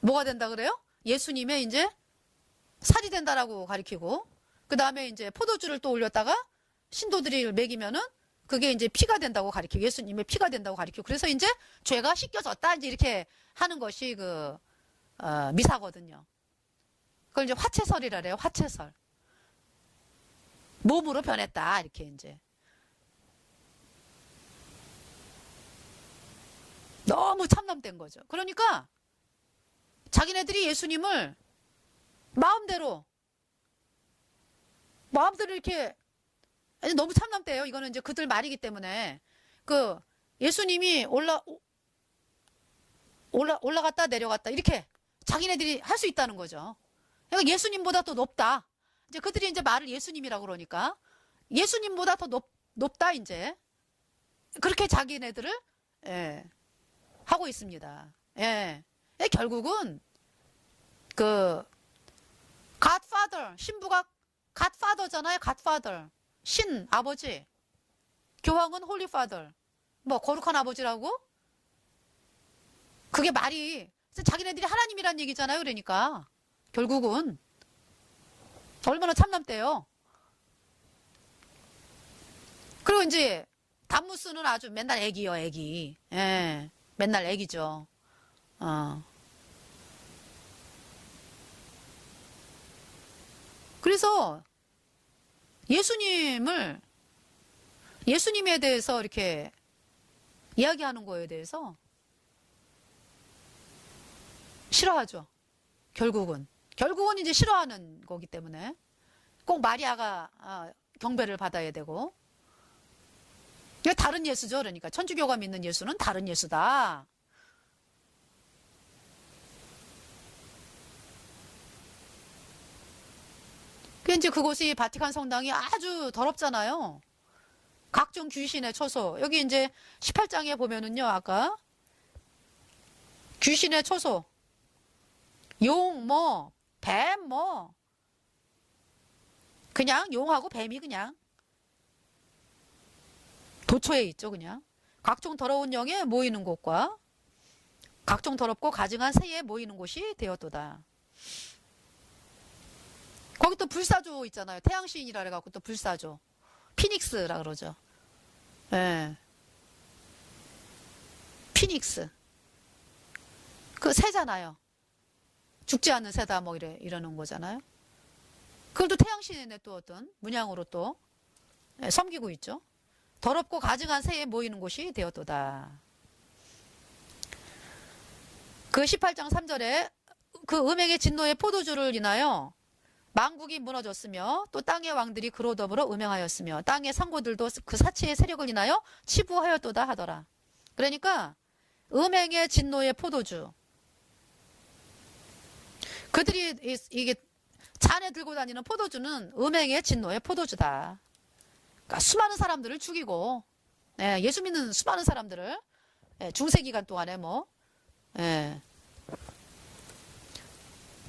뭐가 된다 그래요? 예수님의 이제 살이 된다라고 가리키고, 그 다음에 이제 포도주를 또 올렸다가 신도들이 먹이면은 그게 이제 피가 된다고 가리키고, 예수님의 피가 된다고 가리키고, 그래서 이제 죄가 씻겨졌다 이제 이렇게 하는 것이 미사거든요. 그걸 이제 화채설이라 그래요. 화채설. 몸으로 변했다. 이렇게 이제. 너무 참남된 거죠. 그러니까 자기네들이 예수님을 마음대로 이렇게 너무 참남대요. 이거는 이제 그들 말이기 때문에 그 예수님이 올라갔다 내려갔다 이렇게 자기네들이 할 수 있다는 거죠. 그러니까 예수님보다 더 높다. 이제 그들이 이제 말을 예수님이라고 그러니까 예수님보다 더 높다 이제 그렇게 자기네들을 하고 있습니다. 결국은 그 갓파더 신부가 갓파더잖아요. 갓파더 신 아버지, 교황은 홀리파더, 뭐 거룩한 아버지라고? 그게 말이 자기네들이 하나님이란 얘기잖아요. 그러니까 결국은 얼마나 참남대요. 그리고 이제 담무스는 아주 맨날 애기요, 애기. 맨날 애기죠. 그래서 예수님에 대해서 이렇게 이야기하는 거에 대해서 싫어하죠. 결국은 이제 싫어하는 거기 때문에 꼭 마리아가 경배를 받아야 되고 이게 다른 예수죠. 그러니까 천주교가 믿는 예수는 다른 예수다. 이제 그곳이 바티칸 성당이 아주 더럽잖아요. 각종 귀신의 초소. 여기 이제 18장에 보면은요, 아까 귀신의 초소, 용, 뱀, 그냥 용하고 뱀이 그냥 도처에 있죠, 그냥. 각종 더러운 영에 모이는 곳과 각종 더럽고 가증한 새에 모이는 곳이 되었도다. 거기 또 불사조 있잖아요. 태양신이라 그래갖고 또 불사조. 피닉스라 그러죠. 피닉스. 그 새잖아요. 죽지 않는 새다 뭐 이러는 거잖아요. 그걸 또 태양신에 또 어떤 문양으로 또 섬기고 있죠. 더럽고 가증한 새에 모이는 곳이 되었도다. 그 18장 3절에 그 음행의 진노의 포도주를 인하여 만국이 무너졌으며 또 땅의 왕들이 그로 더불어 음행하였으며 땅의 상고들도 그 사치의 세력을 인하여 치부하였도다 하더라. 그러니까 음행의 진노의 포도주. 그들이 이게 잔에 들고 다니는 포도주는 음행의 진노의 포도주다. 그러니까 수많은 사람들을 죽이고 예수 믿는 수많은 사람들을 중세 기간 동안에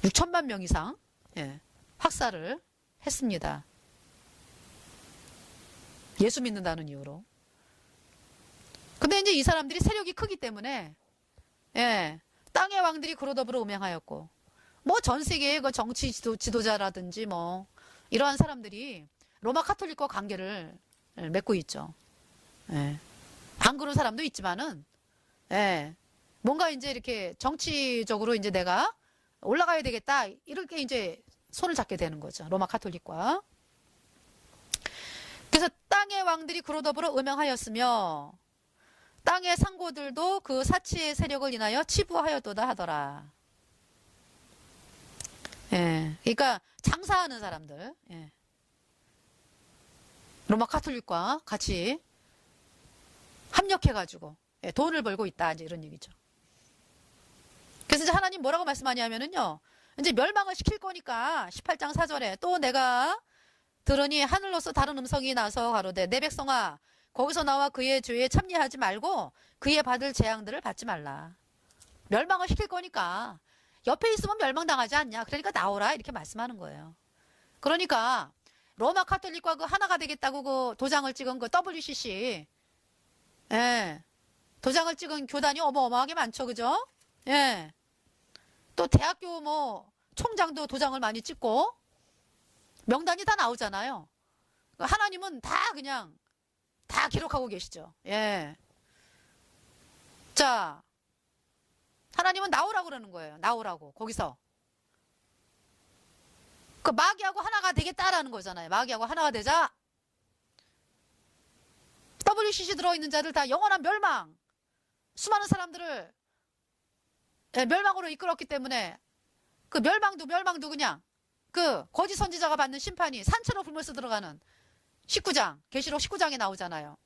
6천만 명 이상 학살을 했습니다. 예수 믿는다는 이유로. 근데 이제 이 사람들이 세력이 크기 때문에 땅의 왕들이 그로 더불어 음행하였고 전 세계의 그 정치 지도자라든지 이러한 사람들이 로마 카톨릭과 관계를 맺고 있죠. 안 그런 사람도 있지만은 뭔가 이제 이렇게 정치적으로 이제 내가 올라가야 되겠다 이렇게 이제 손을 잡게 되는 거죠. 로마 카톨릭과. 그래서 땅의 왕들이 그로 더불어 음행하였으며 땅의 상고들도 그 사치의 세력을 인하여 치부하였도다 하더라. 그러니까 장사하는 사람들, 로마 카톨릭과 같이 합력해가지고 돈을 벌고 있다 이제 이런 얘기죠. 그래서 이제 하나님 뭐라고 말씀하냐면은요, 이제 멸망을 시킬 거니까 18장 4절에 또 내가 들으니 하늘로서 다른 음성이 나서 가로되 내 백성아 거기서 나와 그의 죄에 참여하지 말고 그의 받을 재앙들을 받지 말라. 멸망을 시킬 거니까 옆에 있으면 멸망당하지 않냐. 그러니까 나오라 이렇게 말씀하는 거예요. 그러니까 로마 카톨릭과 그 하나가 되겠다고 그 도장을 찍은 그 WCC 도장을 찍은 교단이 어마어마하게 많죠. 그죠? 또 대학교 총장도 도장을 많이 찍고 명단이 다 나오잖아요. 하나님은 다 그냥 다 기록하고 계시죠. 자, 하나님은 나오라고 그러는 거예요. 나오라고. 거기서. 그 마귀하고 하나가 되겠다라는 거잖아요. 마귀하고 하나가 되자 WCC 들어있는 자들 다 영원한 멸망, 수많은 사람들을 멸망으로 이끌었기 때문에 그 멸망도 그냥 그 거짓 선지자가 받는 심판이 산채로 불면서 들어가는 19장, 계시록 19장에 나오잖아요.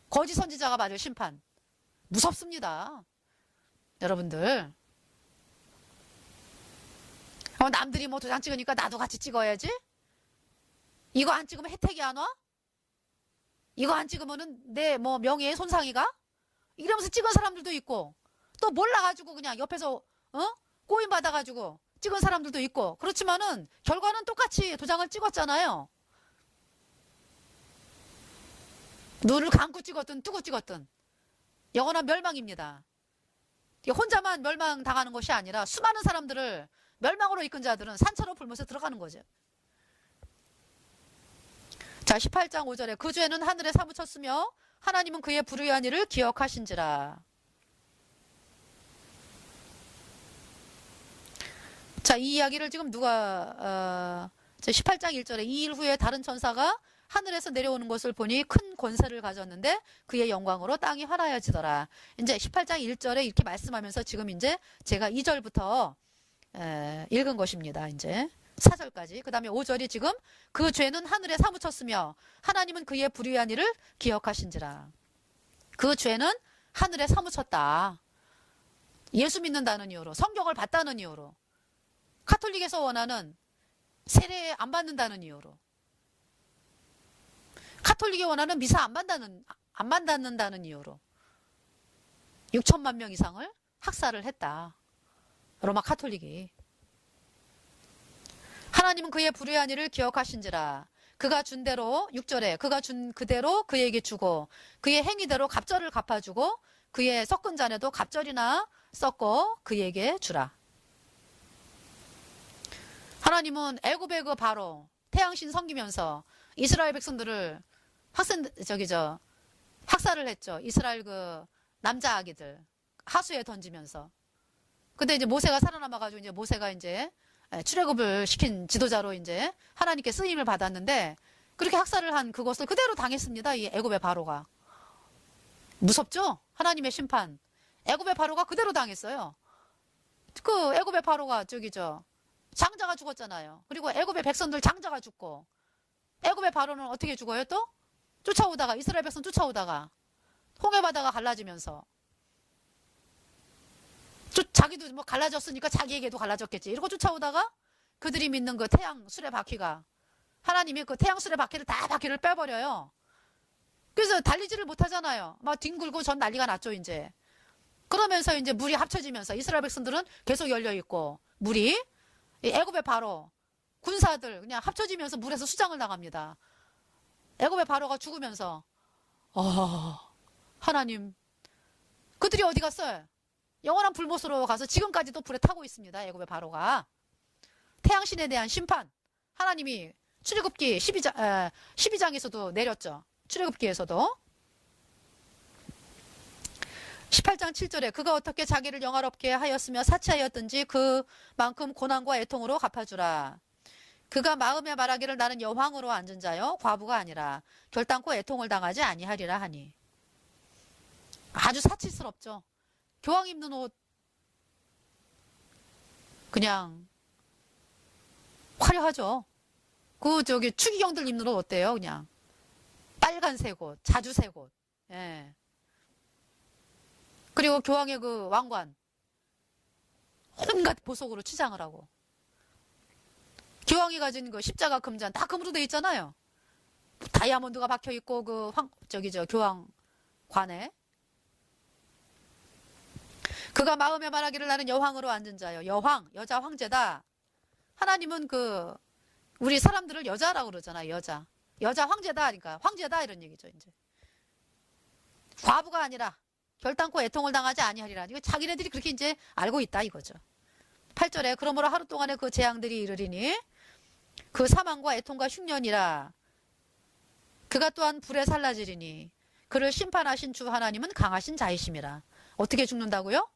거짓 선지자가 받을 심판. 무섭습니다. 여러분들. 남들이 뭐 도장 찍으니까 나도 같이 찍어야지? 이거 안 찍으면 혜택이 안 와? 이거 안 찍으면은 내 뭐 명예의 손상이 가? 이러면서 찍은 사람들도 있고, 또 몰라가지고 그냥 옆에서, 꼬임 받아가지고 찍은 사람들도 있고, 그렇지만은 결과는 똑같이 도장을 찍었잖아요. 눈을 감고 찍었든 뜨고 찍었든 영원한 멸망입니다. 혼자만 멸망당하는 것이 아니라 수많은 사람들을 멸망으로 이끈 자들은 산채로 불면서 들어가는 거죠. 자, 18장 5절에 그 죄는 하늘에 사무쳤으며 하나님은 그의 불의한 일을 기억하신지라. 자, 이 이야기를 지금 누가 18장 1절에 이 일 후에 다른 천사가 하늘에서 내려오는 것을 보니 큰 권세를 가졌는데 그의 영광으로 땅이 환하여지더라. 이제 18장 1절에 이렇게 말씀하면서 지금 이제 제가 2절부터 읽은 것입니다. 이제 4절까지. 그 다음에 5절이 지금 그 죄는 하늘에 사무쳤으며 하나님은 그의 불의한 일을 기억하신지라. 그 죄는 하늘에 사무쳤다. 예수 믿는다는 이유로, 성경을 봤다는 이유로, 카톨릭에서 원하는 세례 안 받는다는 이유로, 카톨릭이 원하는 미사 안 받는다는 이유로 6천만 명 이상을 학살을 했다. 로마 카톨릭이. 하나님은 그의 불의한 일을 기억하신지라. 그가 준 대로 6절에 그가 준 그대로 그에게 주고 그의 행위대로 갑절을 갚아주고 그의 섞은 잔에도 갑절이나 섞어 그에게 주라. 하나님은 애굽의 그 바로 태양신 섬기면서 이스라엘 백성들을 학살을 했죠. 이스라엘 그 남자 아기들 하수에 던지면서. 근데 이제 모세가 살아남아가지고 이제 모세가 이제 출애굽을 시킨 지도자로 이제 하나님께 쓰임을 받았는데 그렇게 학살을 한 그것을 그대로 당했습니다. 이 애굽의 바로가. 무섭죠? 하나님의 심판. 애굽의 바로가 그대로 당했어요. 그 애굽의 바로가 장자가 죽었잖아요. 그리고 애굽의 백성들 장자가 죽고 애굽의 바로는 어떻게 죽어요 또? 쫓아오다가 이스라엘 백성 쫓아오다가 홍해 바다가 갈라지면서 자기도 뭐 갈라졌으니까 자기에게도 갈라졌겠지. 이러고 쫓아오다가 그들이 믿는 그 태양 수레 바퀴가 하나님이 그 태양 수레 바퀴를 다 바퀴를 빼버려요. 그래서 달리지를 못하잖아요. 막 뒹굴고 전 난리가 났죠 이제. 그러면서 이제 물이 합쳐지면서 이스라엘 백성들은 계속 열려 있고 물이 애굽의 바로 군사들 그냥 합쳐지면서 물에서 수장을 당합니다. 애굽의 바로가 죽으면서 하나님 그들이 어디 갔어요? 영원한 불못으로 가서 지금까지도 불에 타고 있습니다. 애굽의 바로가. 태양신에 대한 심판 하나님이 출애굽기 12장에서도 내렸죠. 출애굽기에서도 18장 7절에 그가 어떻게 자기를 영화롭게 하였으며 사치하였든지 그만큼 고난과 애통으로 갚아주라. 그가 마음에 말하기를 나는 여왕으로 앉은 자요 과부가 아니라 결단코 애통을 당하지 아니하리라 하니. 아주 사치스럽죠. 교황 입는 옷 그냥 화려하죠. 추기경들 입는 옷 어때요? 그냥 빨간색 옷, 자주색 옷. 예. 그리고 교황의 그 왕관 온갖 보석으로 치장을 하고 교황이 가진 그 십자가 금잔 다 금으로 돼 있잖아요. 다이아몬드가 박혀 있고 교황관에 그가 마음에 말하기를 나는 여왕으로 앉은 자요. 여왕, 여자 황제다. 하나님은 우리 사람들을 여자라고 그러잖아요. 여자 황제다. 그러니까 황제다 이런 얘기죠. 이제 과부가 아니라 결단코 애통을 당하지 아니하리라. 이거 자기네들이 그렇게 이제 알고 있다 이거죠. 8절에 그러므로 하루 동안에 그 재앙들이 이르리니 그 사망과 애통과 흉년이라. 그가 또한 불에 살라지리니 그를 심판하신 주 하나님은 강하신 자이심이라. 어떻게 죽는다고요?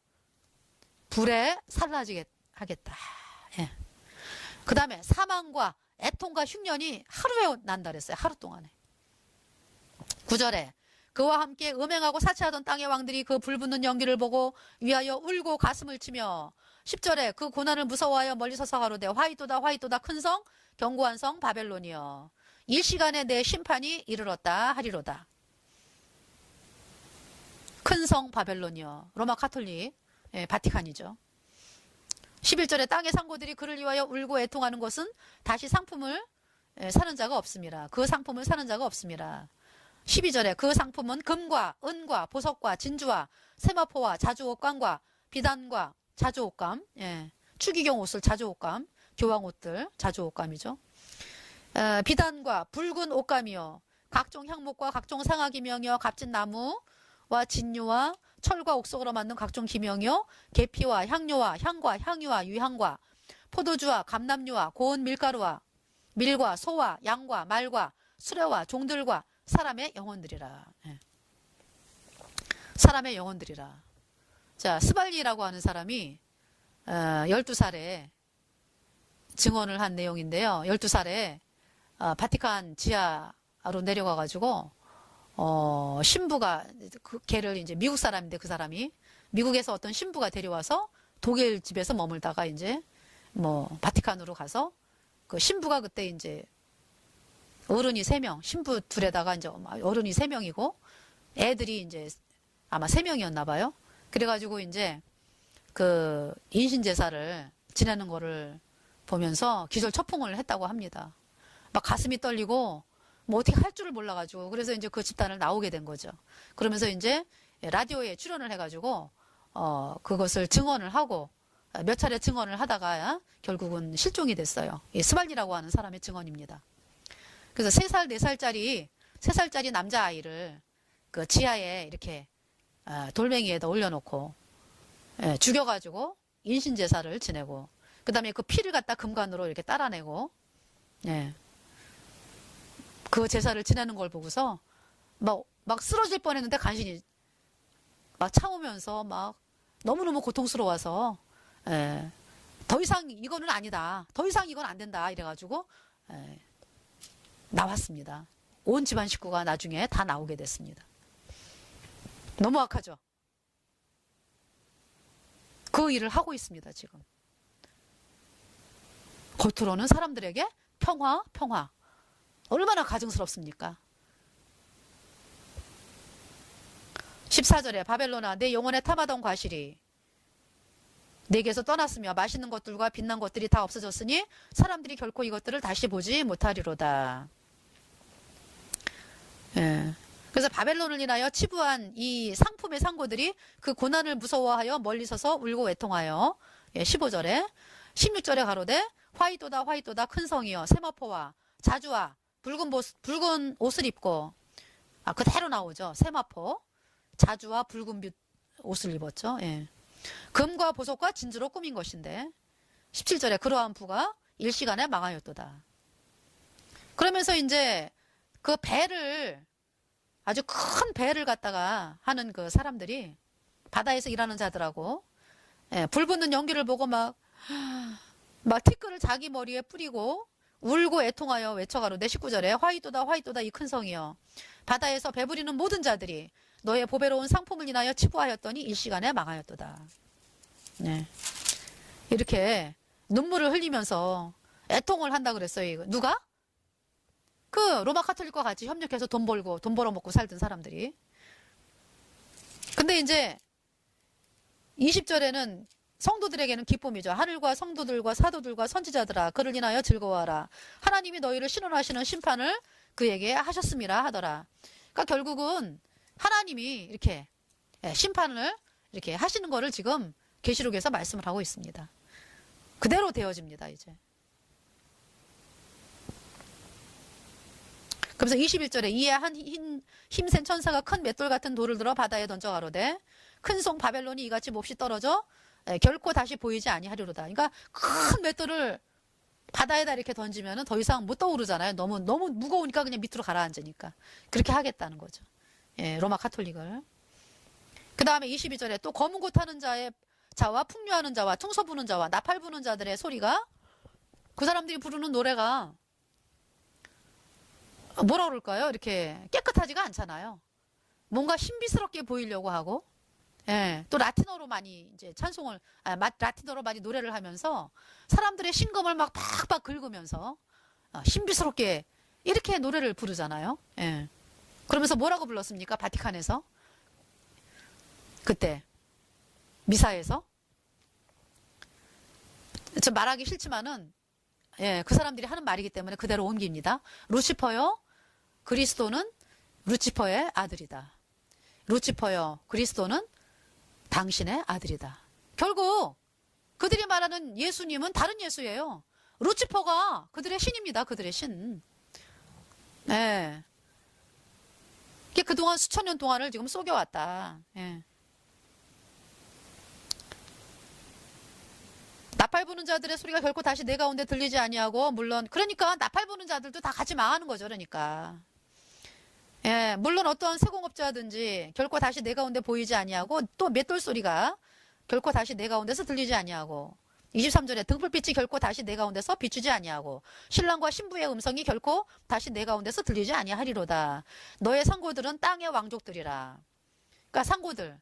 불에 살라지게 하겠다. 예. 그 다음에 사망과 애통과 흉년이 하루에 난다 그랬어요. 하루 동안에. 9절에 그와 함께 음행하고 사치하던 땅의 왕들이 그 불붙는 연기를 보고 위하여 울고 가슴을 치며 10절에 그 고난을 무서워하여 멀리 서서 가로되 화이토다 화이토다 큰 성 견고한 성 바벨론이여 일시간에 내 심판이 이르렀다 하리로다. 큰 성 바벨론이여 로마 카톨릭 바티칸이죠. 11절에 땅의 상고들이 그를 위하여 울고 애통하는 것은 다시 상품을 사는 자가 없습니다. 그 상품을 사는 자가 없습니다. 12절에 그 상품은 금과 은과 보석과 진주와 세마포와 자주옷감과 비단과 자주옷감, 추기경 옷을 자주옷감, 교황옷들 자주옷감이죠. 비단과 붉은 옷감이요 각종 향목과 각종 상아기명이요 값진 나무와 진유와 철과 옥석으로 만든 각종 기명이요 계피와 향료와 향과 향유와 유향과 포도주와 감람류와 고운 밀가루와 밀과 소와 양과 말과 수레와 종들과 사람의 영혼들이라. 사람의 영혼들이라. 자, 스발리라고 하는 사람이 12살에 증언을 한 내용인데요. 12살에 바티칸 지하로 내려가가지고 신부가 걔를 이제 미국 사람인데 그 사람이 미국에서 어떤 신부가 데려와서 독일 집에서 머물다가 이제 뭐 바티칸으로 가서 그 신부가 그때 이제 어른이 3명, 신부 둘에다가 이제 어른이 3명이고 애들이 이제 아마 3명이었나 봐요. 그래가지고 이제 그 인신제사를 지내는 거를 보면서 기절초풍을 했다고 합니다. 막 가슴이 떨리고 뭐 어떻게 할 줄을 몰라가지고 그래서 이제 그 집단을 나오게 된 거죠. 그러면서 이제 라디오에 출연을 해가지고 그것을 증언을 하고 몇 차례 증언을 하다가 결국은 실종이 됐어요. 이 스발리라고 하는 사람의 증언입니다. 그래서 3살, 3살짜리 남자아이를 그 지하에 이렇게 돌멩이에다 올려놓고 죽여가지고 인신제사를 지내고 그 다음에 그 피를 갖다 금관으로 이렇게 따라내고 그 제사를 지내는 걸 보고서 막 쓰러질 뻔했는데 간신히 막 참으면서 막 너무너무 고통스러워서 더 이상 이거는 아니다. 더 이상 이건 안 된다. 이래가지고 나왔습니다. 온 집안 식구가 나중에 다 나오게 됐습니다. 너무 악하죠? 그 일을 하고 있습니다. 지금. 겉으로는 사람들에게 평화, 평화. 얼마나 가증스럽습니까? 14절에 바벨론아 내 영혼에 탐하던 과실이 내게서 떠났으며 맛있는 것들과 빛난 것들이 다 없어졌으니 사람들이 결코 이것들을 다시 보지 못하리로다. 그래서 바벨론을 인하여 치부한 이 상품의 상고들이 그 고난을 무서워하여 멀리 서서 울고 애통하여 15절에 16절에 가로되 화이토다 화이토다 큰 성이여 세마포와 자주와 붉은 옷을 입고 그대로 나오죠. 세마포 자주와 붉은 옷을 입었죠. 금과 보석과 진주로 꾸민 것인데 17절에 그러한 부가 일시간에 망하였도다. 그러면서 이제 그 배를 아주 큰 배를 갖다가 하는 그 사람들이 바다에서 일하는 자들하고 불 붙는 연기를 보고 막 티끌을 자기 머리에 뿌리고 울고 애통하여 외쳐가로되 19절에 화이토다 화이토다 이 큰 성이여 바다에서 배부리는 모든 자들이 너의 보배로운 상품을 인하여 치부하였더니 일시간에 망하였도다. 이렇게 눈물을 흘리면서 애통을 한다 그랬어요. 누가? 그 로마 카톨릭과 같이 협력해서 돈 벌어먹고 살던 사람들이. 근데 이제 20절에는 성도들에게는 기쁨이죠. 하늘과 성도들과 사도들과 선지자들아 그를 인하여 즐거워하라. 하나님이 너희를 신원하시는 심판을 그에게 하셨음이라 하더라. 그러니까 결국은 하나님이 이렇게 심판을 이렇게 하시는 거를 지금 계시록에서 말씀을 하고 있습니다. 그대로 되어집니다. 이제. 그래서 21절에 이에 한 힘센 천사가 큰 맷돌 같은 돌을 들어 바다에 던져 가로되 큰 성 바벨론이 이같이 몹시 떨어져 결코 다시 보이지 아니하리로다. 그러니까 큰 맷돌을 바다에다 이렇게 던지면은 더 이상 못 떠오르잖아요. 너무 무거우니까 그냥 밑으로 가라앉으니까. 그렇게 하겠다는 거죠. 로마 카톨릭을. 그 다음에 22절에 또 검은 고 타는 자와 풍류하는 자와 퉁소 부는 자와 나팔 부는 자들의 소리가 그 사람들이 부르는 노래가 뭐라 그럴까요? 이렇게 깨끗하지가 않잖아요. 뭔가 신비스럽게 보이려고 하고, 예, 또 라틴어로 많이 이제 찬송을, 라틴어로 많이 노래를 하면서 사람들의 신금을 막 팍팍 긁으면서 신비스럽게 이렇게 노래를 부르잖아요. 예. 그러면서 뭐라고 불렀습니까? 바티칸에서? 그때 미사에서? 저 말하기 싫지만은, 예, 그 사람들이 하는 말이기 때문에 그대로 옮깁니다. 루시퍼요, 그리스도는 루치퍼의 아들이다. 루치퍼요, 그리스도는 당신의 아들이다. 결국 그들이 말하는 예수님은 다른 예수예요. 루치퍼가 그들의 신입니다. 그들의 신. 예. 이게 그동안 수천 년 동안을 지금 속여왔다. 예. 나팔 부는 자들의 소리가 결코 다시 내 가운데 들리지 아니하고, 물론 그러니까 나팔 부는 자들도 다 같이 망하는 거죠. 그러니까. 예, 물론 어떤 세공업자든지 결코 다시 내 가운데 보이지 아니하고, 또 맷돌 소리가 결코 다시 내 가운데서 들리지 아니하고, 23절에 등불빛이 결코 다시 내 가운데서 비추지 아니하고, 신랑과 신부의 음성이 결코 다시 내 가운데서 들리지 아니하리로다. 너의 상고들은 땅의 왕족들이라. 그러니까 상고들,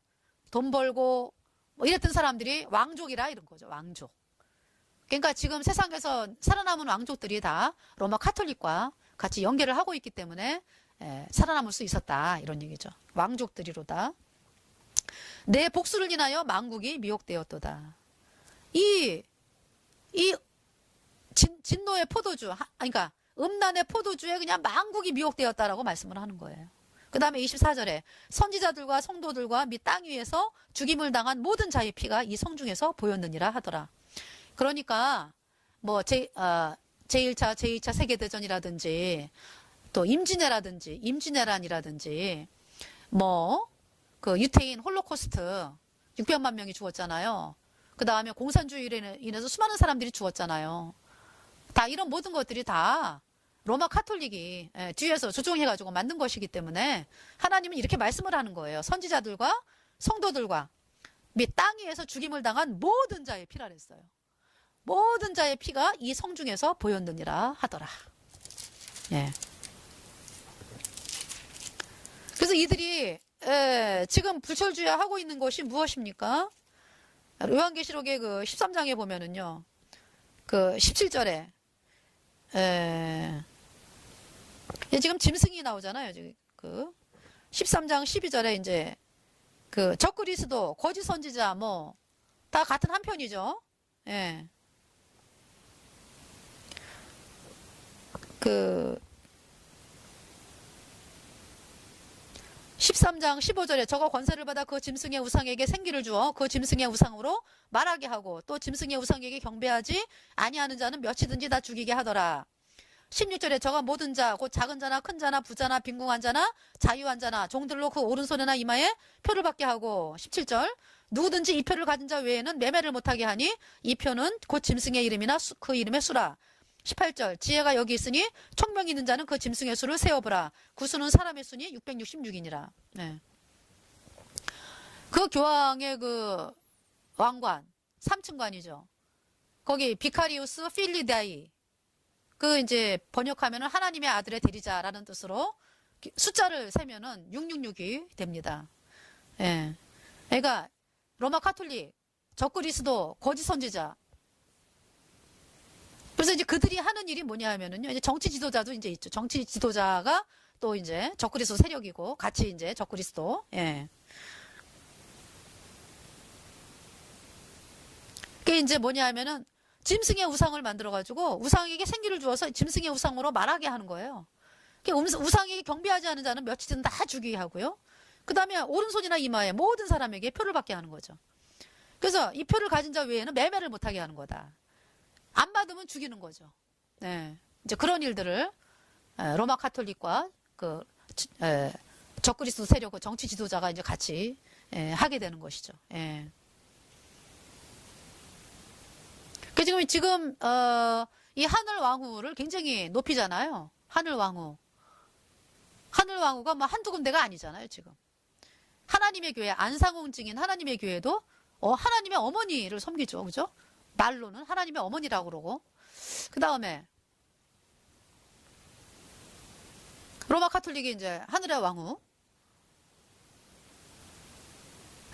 돈 벌고 뭐 이랬던 사람들이 왕족이라 이런 거죠. 왕족. 그러니까 지금 세상에서 살아남은 왕족들이 다 로마 카톨릭과 같이 연계를 하고 있기 때문에 살아남을 수 있었다, 이런 얘기죠. 왕족들이로다. 내 복수를 인하여 만국이 미혹되었도다. 이 진노의 포도주, 그러니까 음란의 포도주에 그냥 만국이 미혹되었다라고 말씀을 하는 거예요. 그 다음에 24절에 선지자들과 성도들과 및 땅 위에서 죽임을 당한 모든 자의 피가 이 성중에서 보였느니라 하더라. 그러니까 뭐 제1차, 제2차 세계대전이라든지 또 임진왜란이라든지 뭐 그 유태인 홀로코스트 600만 명이 죽었잖아요. 그 다음에 공산주의로 인해서 수많은 사람들이 죽었잖아요. 다 이런 모든 것들이 다 로마 카톨릭이 뒤에서 조종해가지고 만든 것이기 때문에 하나님은 이렇게 말씀을 하는 거예요. 선지자들과 성도들과 및 땅 위에서 죽임을 당한 모든 자의 피라 그랬어요. 모든 자의 피가 이 성중에서 보였느니라 하더라. 예. 그래서 이들이 지금 불철주야하고 있는 것이 무엇입니까? 요한계시록의 그 13장에 보면은요, 그 17절에 지금 짐승이 나오잖아요. 지금 그 13장 12절에 이제 그 적그리스도, 거짓 선지자 뭐 다 같은 한 편이죠. 예. 그 13장 15절에 저가 권세를 받아 그 짐승의 우상에게 생기를 주어 그 짐승의 우상으로 말하게 하고, 또 짐승의 우상에게 경배하지 아니하는 자는 몇이든지 다 죽이게 하더라. 16절에 저가 모든 자, 곧 작은 자나 큰 자나 부자나 빈궁한 자나 자유한 자나 종들로 그 오른손이나 이마에 표를 받게 하고, 17절 누구든지 이 표를 가진 자 외에는 매매를 못하게 하니 이 표는 곧 짐승의 이름이나 그 이름의 수라. 18절 지혜가 여기 있으니 총명이 있는 자는 그 짐승의 수를 세어보라. 그 수는 사람의 수니 666이니라. 네. 그 교황의 그 왕관 3층관이죠. 거기 비카리우스 필리다이, 그 이제 번역하면은 하나님의 아들의 대리자라는 뜻으로 숫자를 세면은 666이 됩니다. 예. 그러니까 로마 카톨릭, 적그리스도, 거짓 선지자. 그래서 이제 그들이 하는 일이 뭐냐 하면은요, 이제 정치 지도자도 이제 있죠. 정치 지도자가 또 이제 적그리스도 세력이고, 같이 이제 적그리스도, 예. 그게 이제 뭐냐 하면은, 짐승의 우상을 만들어가지고, 우상에게 생기를 주어서 짐승의 우상으로 말하게 하는 거예요. 우상에게 경배하지 않은 자는 며칠은 다 죽이게 하고요. 그 다음에 오른손이나 이마에 모든 사람에게 표를 받게 하는 거죠. 그래서 이 표를 가진 자 외에는 매매를 못하게 하는 거다. 안 받으면 죽이는 거죠. 네. 이제 그런 일들을 로마 카톨릭과 그 적그리스도 세력, 정치 지도자가 이제 같이 하게 되는 것이죠. 예. 지금 이 하늘 왕후를 굉장히 높이잖아요. 하늘 왕후가 뭐 한두 군데가 아니잖아요. 지금 하나님의 교회, 안상홍 증인 하나님의 교회도 하나님의 어머니를 섬기죠. 그죠? 말로는 하나님의 어머니라고 그러고, 그 다음에 로마 카톨릭이 이제 하늘의 왕후.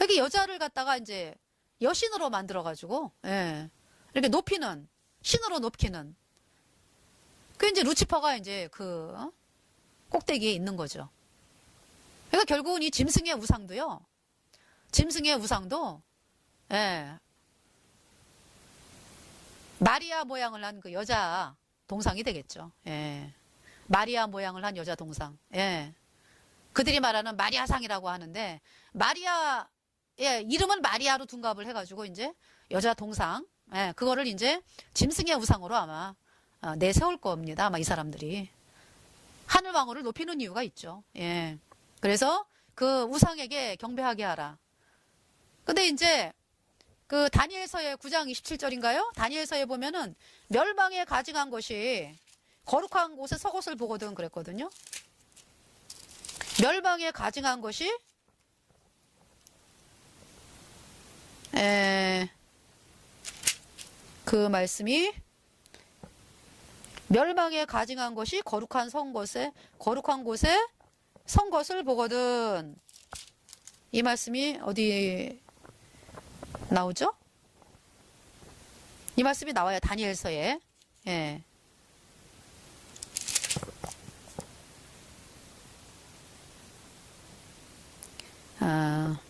여기 여자를 갖다가 이제 여신으로 만들어가지고, 예. 이렇게 높이는, 신으로 높이는. 그 이제 루치퍼가 이제 그 꼭대기에 있는 거죠. 그러니까 결국은 이 짐승의 우상도요, 짐승의 우상도, 예. 마리아 모양을 한 그 여자 동상이 되겠죠. 예. 마리아 모양을 한 여자 동상. 예. 그들이 말하는 마리아상이라고 하는데, 마리아, 예, 이름은 마리아로 둔갑을 해가지고, 이제, 여자 동상, 예, 그거를 이제, 짐승의 우상으로 아마, 내세울 겁니다. 아마 이 사람들이. 하늘왕후를 높이는 이유가 있죠. 예. 그래서, 그 우상에게 경배하게 하라. 근데 이제, 그 다니엘서의 9장 27절인가요? 다니엘서에 보면은, 멸망에 가증한 것이, 거룩한 곳에 서것을 보거든 그랬거든요. 멸망에 가증한 것이 그 말씀이 멸망에 가증한 것이 거룩한 곳에 선 것을 보거든. 이 말씀이 어디 나오죠? 이 말씀이 나와요. 다니엘서에. 예. 아,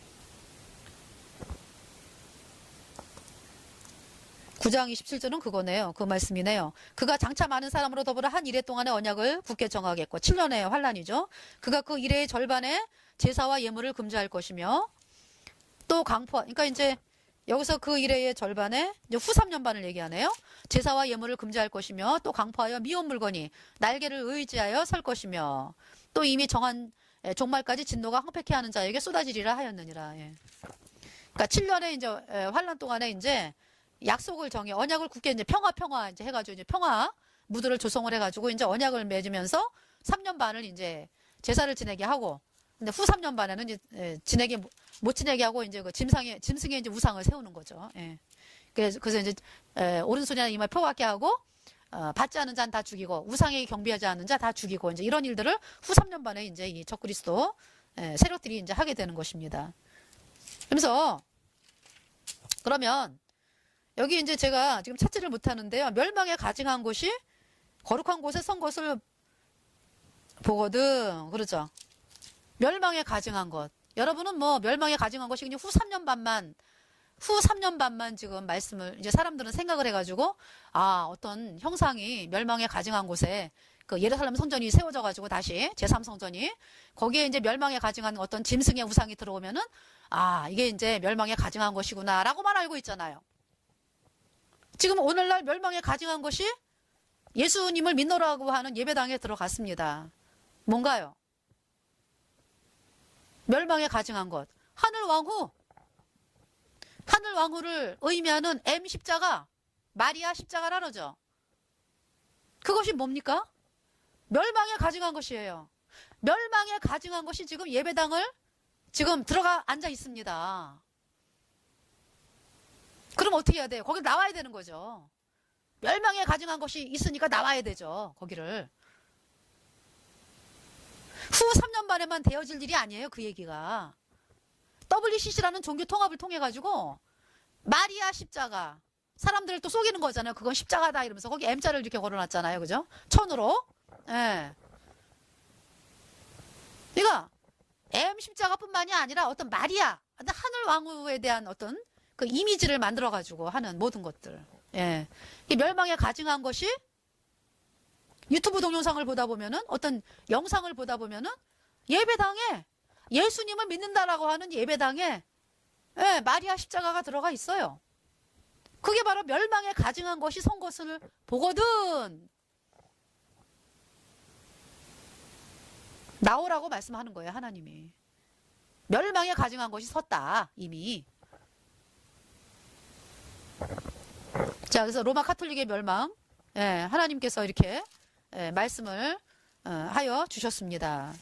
9장 27절은 그거네요. 그 말씀이네요. 그가 장차 많은 사람으로 더불어 한 이래 동안의 언약을 굳게 정하겠고 7년의 환란이죠. 그가 그 이래의 절반에 제사와 예물을 금지할 것이며 또 강포, 그러니까 이제 여기서 그 이래의 절반에 이제 후 3년반을 얘기하네요. 제사와 예물을 금지할 것이며 또 강포하여 미운 물건이 날개를 의지하여 설 것이며 또 이미 정한 종말까지 진노가 황폐케 하는 자에게 쏟아지리라 하였느니라. 예. 그러니까 7년의 이제 환란 동안에 이제 약속을 정해 언약을 굳게 이제 평화 이제 해가지고 이제 평화 무드를 조성을 해가지고 이제 언약을 맺으면서 3년 반을 이제 제사를 지내게 하고 근데 후 3년 반에는 이제 지내게 못 지내게 하고 이제 그 짐승의 이제 우상을 세우는 거죠. 예. 그래서 이제 오른손이나 이마 표받게 하고 받지 않은 자는 다 죽이고 우상에게 경배하지 않는 자 다 죽이고 이제 이런 일들을 후 3년 반에 이제 이 적그리스도 세력들이 이제 하게 되는 것입니다. 그래서 그러면 여기 이제 제가 지금 찾지를 못하는데요. 멸망에 가증한 곳이 거룩한 곳에 선 것을 보거든. 그러죠. 멸망에 가증한 것. 여러분은 뭐 멸망에 가증한 것이 그냥 후 3년 반만 지금 말씀을 이제 사람들은 생각을 해가지고 어떤 형상이 멸망에 가증한 곳에 그 예루살렘 성전이 세워져 가지고 다시 제3성전이 거기에 이제 멸망에 가증한 어떤 짐승의 우상이 들어오면은 이게 이제 멸망에 가증한 것이구나라고만 알고 있잖아요. 지금 오늘날 멸망에 가증한 것이 예수님을 믿노라고 하는 예배당에 들어갔습니다. 뭔가요? 멸망에 가증한 것. 하늘왕후를 의미하는 M 십자가, 마리아 십자가라죠. 그것이 뭡니까? 멸망에 가증한 것이에요. 멸망에 가증한 것이 지금 예배당을 지금 들어가 앉아 있습니다. 그럼 어떻게 해야 돼요? 거기 나와야 되는 거죠. 멸망에 가증한 것이 있으니까 나와야 되죠. 거기를. 후 3년 만에만 되어질 일이 아니에요. 그 얘기가. WCC라는 종교 통합을 통해 가지고 마리아 십자가 사람들을 또 속이는 거잖아요. 그건 십자가다 이러면서 거기 M자를 이렇게 걸어놨잖아요. 그죠? 천으로. 예. 그러니까 M 십자가뿐만이 아니라 어떤 마리아, 하늘 왕후에 대한 어떤 그 이미지를 만들어 가지고 하는 모든 것들. 예. 이 멸망에 가증한 것이 유튜브 동영상을 보다 보면은 어떤 영상을 보다 보면은 예배당에 예수님을 믿는다라고 하는 예배당에 마리아 십자가가 들어가 있어요. 그게 바로 멸망에 가증한 것이 선 것을 보거든. 나오라고 말씀하는 거예요. 하나님이. 멸망에 가증한 것이 섰다. 이미. 자, 그래서 로마 카톨릭의 멸망, 하나님께서 이렇게 말씀을 하여 주셨습니다.